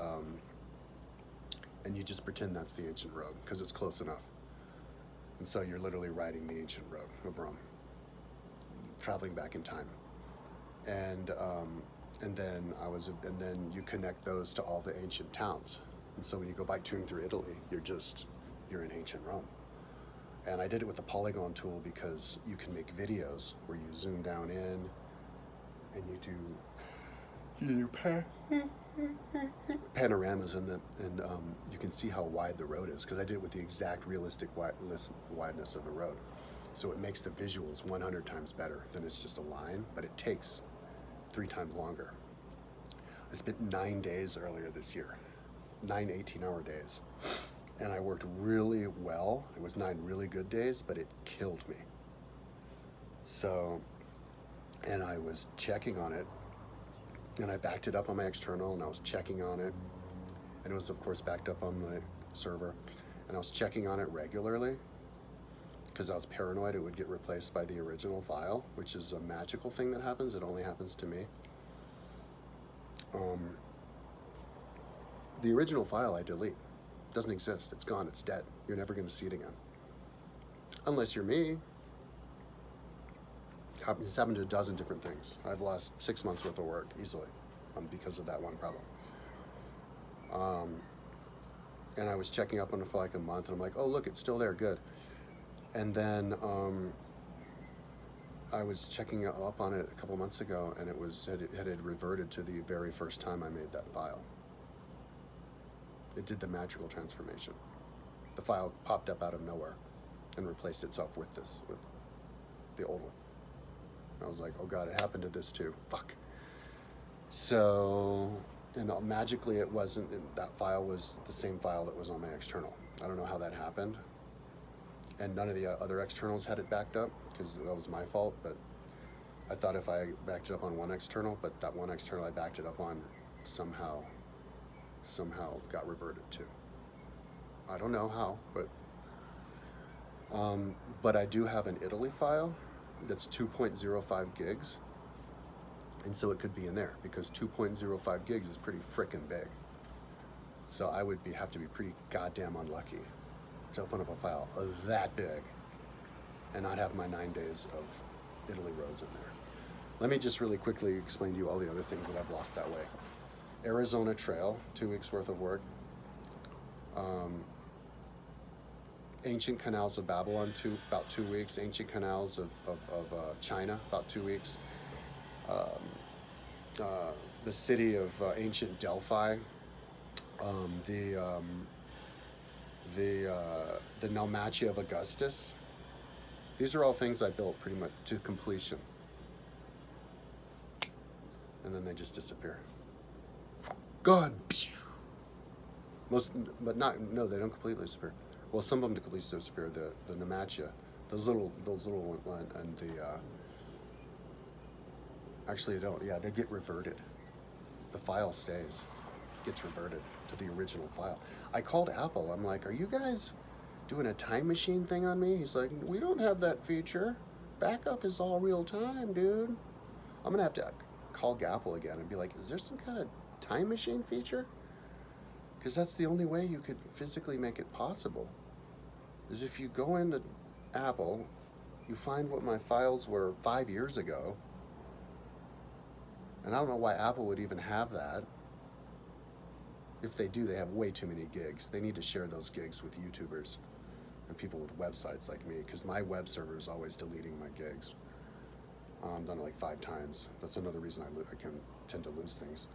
you just pretend that's the ancient road because it's close enough. And so you're literally riding the ancient road of Rome, traveling back in time. And then you connect those to all the ancient towns. And so when you go bike touring through Italy, you're in ancient Rome. And I did it with the polygon tool because you can make videos where you zoom down in and you do panoramas and you can see how wide the road is because I did it with the exact realistic wideness of the road. So it makes the visuals 100 times better than it's just a line, but it takes 3 times longer. I spent 9 days earlier this year, 9 18-hour days, and I worked really well. It was 9 really good days, but it killed me. So, and I was checking on it, and I backed it up on my external, and I was checking on it, and it was of course backed up on my server, and I was checking on it regularly because I was paranoid it would get replaced by the original file, which is a magical thing that happens. It only happens to me. The original file I delete. It doesn't exist. It's gone. It's dead. You're never going to see it again. Unless you're me. It's happened to a dozen different things. I've lost 6 months worth of work easily because of that one problem. And I was checking up on it for like a month, and I'm like, oh, look, it's still there. Good. And then I was checking up on it a couple months ago, and it had reverted to the very first time I made that file. It did the magical transformation. The file popped up out of nowhere and replaced itself with the old one. I was like, oh God, it happened to this too. Fuck. So, magically it wasn't, that file was the same file that was on my external. I don't know how that happened. And none of the other externals had it backed up because that was my fault, but I thought if I backed it up on one external, but that one external I backed it up on somehow got reverted to. I don't know how, but I do have an Italy file that's 2.05 gigs, and so it could be in there because 2.05 gigs is pretty frickin' big. So I would have to be pretty goddamn unlucky to open up a file that big and not have my 9 days of Italy roads in there. Let me just really quickly explain to you all the other things that I've lost that way. Arizona Trail, 2 weeks worth of work. Ancient Canals of Babylon, about 2 weeks. Ancient Canals of China, about 2 weeks. The city of ancient Delphi. The Naumachia of Augustus. These are all things I built pretty much to completion. And then they just disappear. Gone. No, they don't completely disappear. Well, some of them completely disappear. The Naumachia, those little ones, and actually they don't. Yeah, they get reverted. The file stays, gets reverted to the original file. I called Apple. I'm like, are you guys doing a time machine thing on me? He's like, we don't have that feature. Backup is all real time, dude. I'm gonna have to call Apple again and be like, is there some kind of time machine feature? Because that's the only way you could physically make it possible, is if you go into Apple, you find what my files were 5 years ago, and I don't know why Apple would even have that. If they do, they have way too many gigs. They need to share those gigs with YouTubers and people with websites like me, because my web server is always deleting my gigs. I've done it like 5 times. That's another reason I can tend to lose things.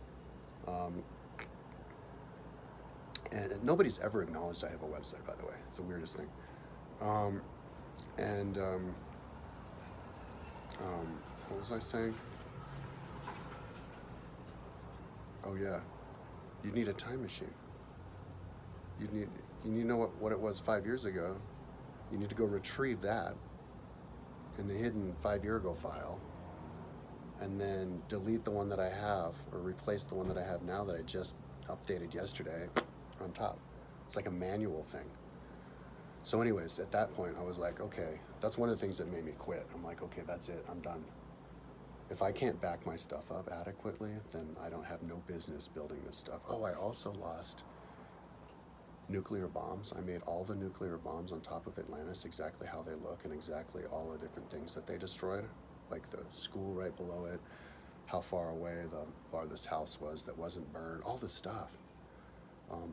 And nobody's ever acknowledged I have a website, by the way. It's the weirdest thing. What was I saying? Oh yeah, you need a time machine. You need to know what it was 5 years ago. You need to go retrieve that in the hidden 5-year ago file, and then delete the one that I have, or replace the one that I have now that I just updated yesterday on top. It's like a manual thing. So anyways, at that point I was like, okay, that's one of the things that made me quit. I'm like, okay, that's it, I'm done. If I can't back my stuff up adequately, then I don't have no business building this stuff. Oh, I also lost nuclear bombs. I made all the nuclear bombs on top of Atlantis exactly how they look, and exactly all the different things that they destroyed, like the school right below it, how far away the farthest house was that wasn't burned, all the stuff.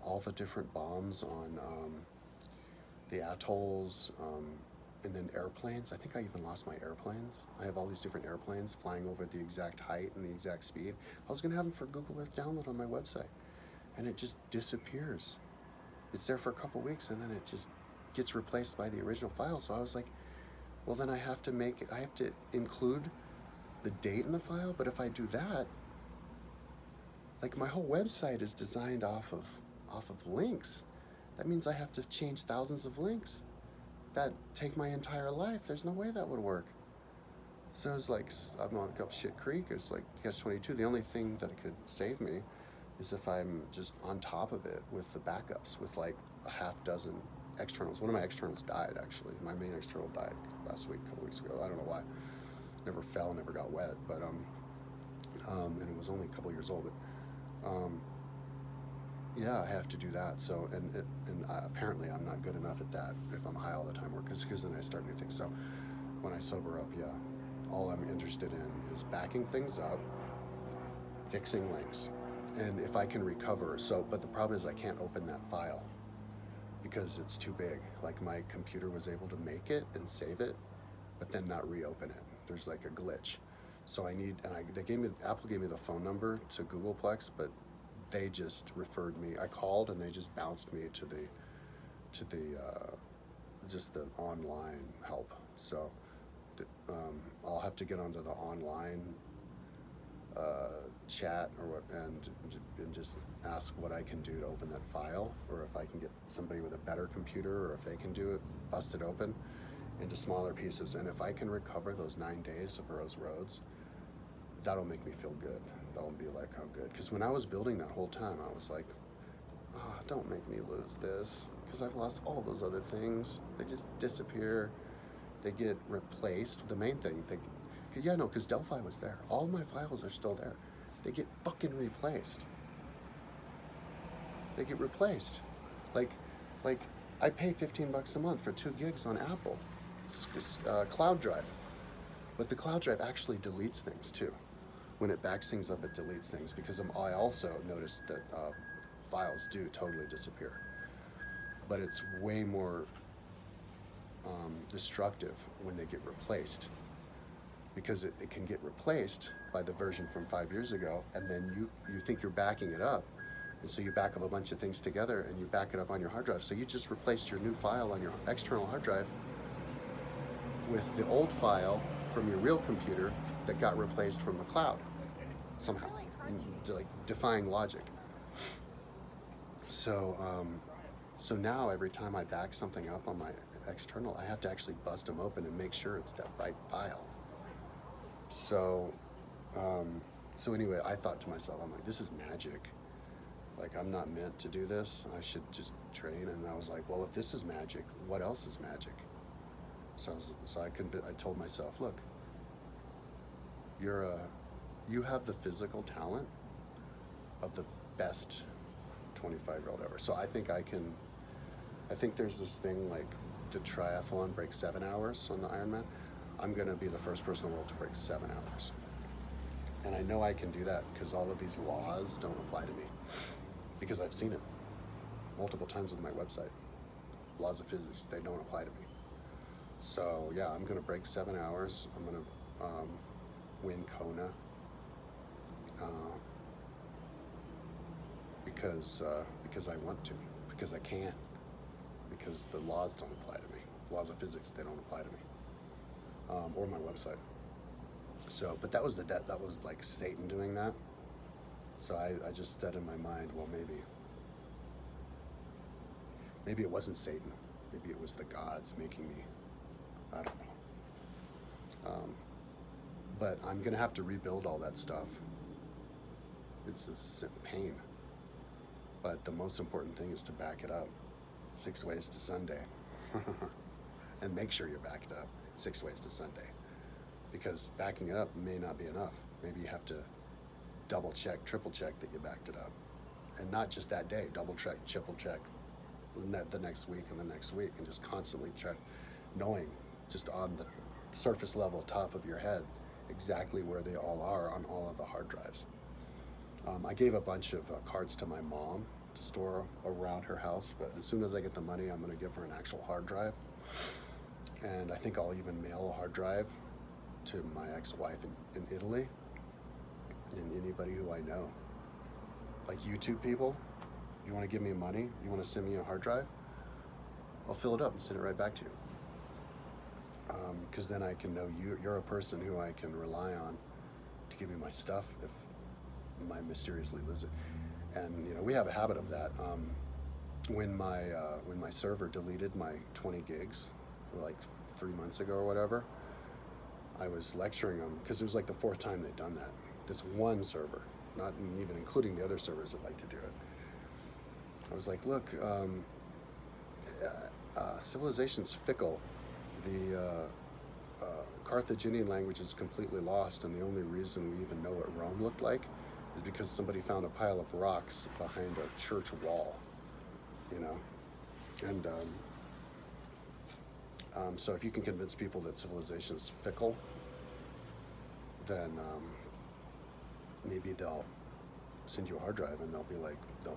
All the different bombs on the atolls, and then airplanes. I think I even lost my airplanes. I have all these different airplanes flying over the exact height and the exact speed. I was gonna have them for Google Earth download on my website, and it just disappears. It's there for a couple weeks, and then it just gets replaced by the original file. So I was like, well, then I have to include the date in the file. But if I do that, like, my whole website is designed off of links. That means I have to change thousands of links that take my entire life. There's no way that would work. So it's like, I'm up shit creek. It's like catch-22. The only thing that could save me is if I'm just on top of it with the backups, with like a half dozen externals. One of my externals died, actually. My main external died last week, a couple weeks ago. I don't know why. Never fell, never got wet, but and it was only a couple years old. But yeah, I have to do that. So apparently I'm not good enough at that if I'm high all the time, because then I start new things. So when I sober up, yeah, all I'm interested in is backing things up, fixing links, and if I can recover. So, but the problem is I can't open that file because it's too big. Like, my computer was able to make it and save it, but then not reopen it. There's like a glitch. So Apple gave me the phone number to Googleplex, but they just referred me. I called and they just bounced me to the online help. So I'll have to get onto the online chat and just ask what I can do to open that file, or if I can get somebody with a better computer, or if they can do it, bust it open into smaller pieces. And if I can recover those 9 days of those roads, that'll make me feel good. That'll be like, how good. Because when I was building that whole time, I was like, oh, don't make me lose this, because I've lost all those other things. They just disappear. They get replaced. The main thing, because Delphi was there. All my files are still there. They get fucking replaced. They get replaced. Like I pay $15 a month for 2 gigs on Apple Cloud Drive. But the Cloud Drive actually deletes things too. When it backs things up, it deletes things, because I also noticed that files do totally disappear. But it's way more destructive when they get replaced, because it can get replaced by the version from 5 years ago, and then you think you're backing it up, and so you back up a bunch of things together and you back it up on your hard drive. So you just replaced your new file on your external hard drive with the old file from your real computer that got replaced from the cloud somehow, like defying logic. So so now every time I back something up on my external, I have to actually bust them open and make sure it's that right file. So so anyway, I thought to myself, I'm like, this is magic. Like, I'm not meant to do this. I should just train. And I was like, well, if this is magic, what else is magic? So I told myself, look, you have the physical talent of the best 25-year-old ever. So I think there's this thing, like the triathlon breaks 7 hours on the Ironman. I'm gonna be the first person in the world to break 7 hours. And I know I can do that because all of these laws don't apply to me. because I've seen it multiple times on my website. Laws of physics, they don't apply to me. So yeah, I'm gonna break 7 hours. I'm gonna win Kona because I want to, because I can, because the laws don't apply to me. Laws of physics, they don't apply to me, or my website. So, but that was that was like Satan doing that. So I just said in my mind, well, maybe it wasn't Satan. Maybe it was the gods making me. I don't know. But I'm gonna have to rebuild all that stuff. It's a pain. But the most important thing is to back it up. 6 ways to Sunday. And make sure you're backed up 6 ways to Sunday. Because backing it up may not be enough. Maybe you have to double check, triple check that you backed it up. And not just that day, double check, triple check the next week and the next week, and just constantly check, knowing just on the surface level, top of your head, exactly where they all are on all of the hard drives. I gave a bunch of cards to my mom to store around her house, but as soon as I get the money, I'm going to give her an actual hard drive. And I think I'll even mail a hard drive to my ex-wife in Italy, and anybody who I know. Like YouTube people, you want to give me money, you want to send me a hard drive, I'll fill it up and send it right back to you. Because then I can know you're a person who I can rely on to give me my stuff if I mysteriously lose it. And you know, we have a habit of that. When my server deleted my 20 gigs, like 3 months ago or whatever, I was lecturing them because it was like the 4th time they'd done that. This one server, not even including the other servers that like to do it. I was like, look, civilization's fickle. The Carthaginian language is completely lost, and the only reason we even know what Rome looked like is because somebody found a pile of rocks behind a church wall, you know? And so if you can convince people that civilization's fickle, then maybe they'll send you a hard drive, and they'll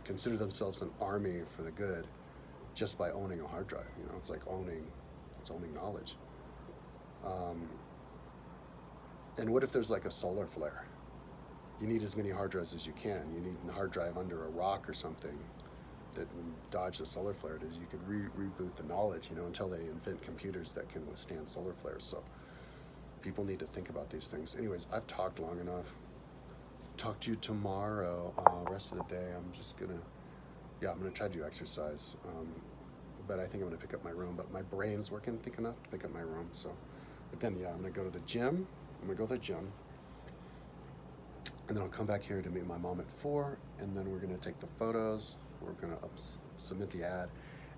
consider themselves an army for the good just by owning a hard drive. You know, it's like owning knowledge. And what if there's like a solar flare? You need as many hard drives as you can. You need a hard drive under a rock or something that dodge the solar flare. It is you could reboot the knowledge, you know, until they invent computers that can withstand solar flares. So people need to think about these things. Anyways, I've talked long enough. Talk to you tomorrow. Rest of the day, I'm gonna try to do exercise. But I think I'm gonna pick up my room. But my brain's working thick enough to pick up my room. So, but then I'm gonna go to the gym. And then I'll come back here to meet my mom at 4, and then we're gonna take the photos. We're gonna submit the ad,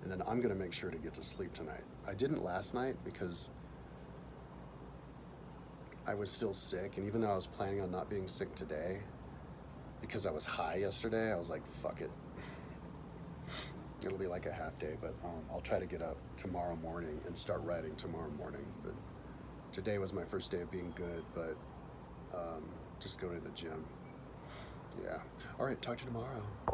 and then I'm gonna make sure to get to sleep tonight. I didn't last night because I was still sick, and even though I was planning on not being sick today, because I was high yesterday, I was like, fuck it. It'll be like a half day, but I'll try to get up tomorrow morning and start writing tomorrow morning. But today was my first day of being good, but just go to the gym. Yeah. All right, talk to you tomorrow.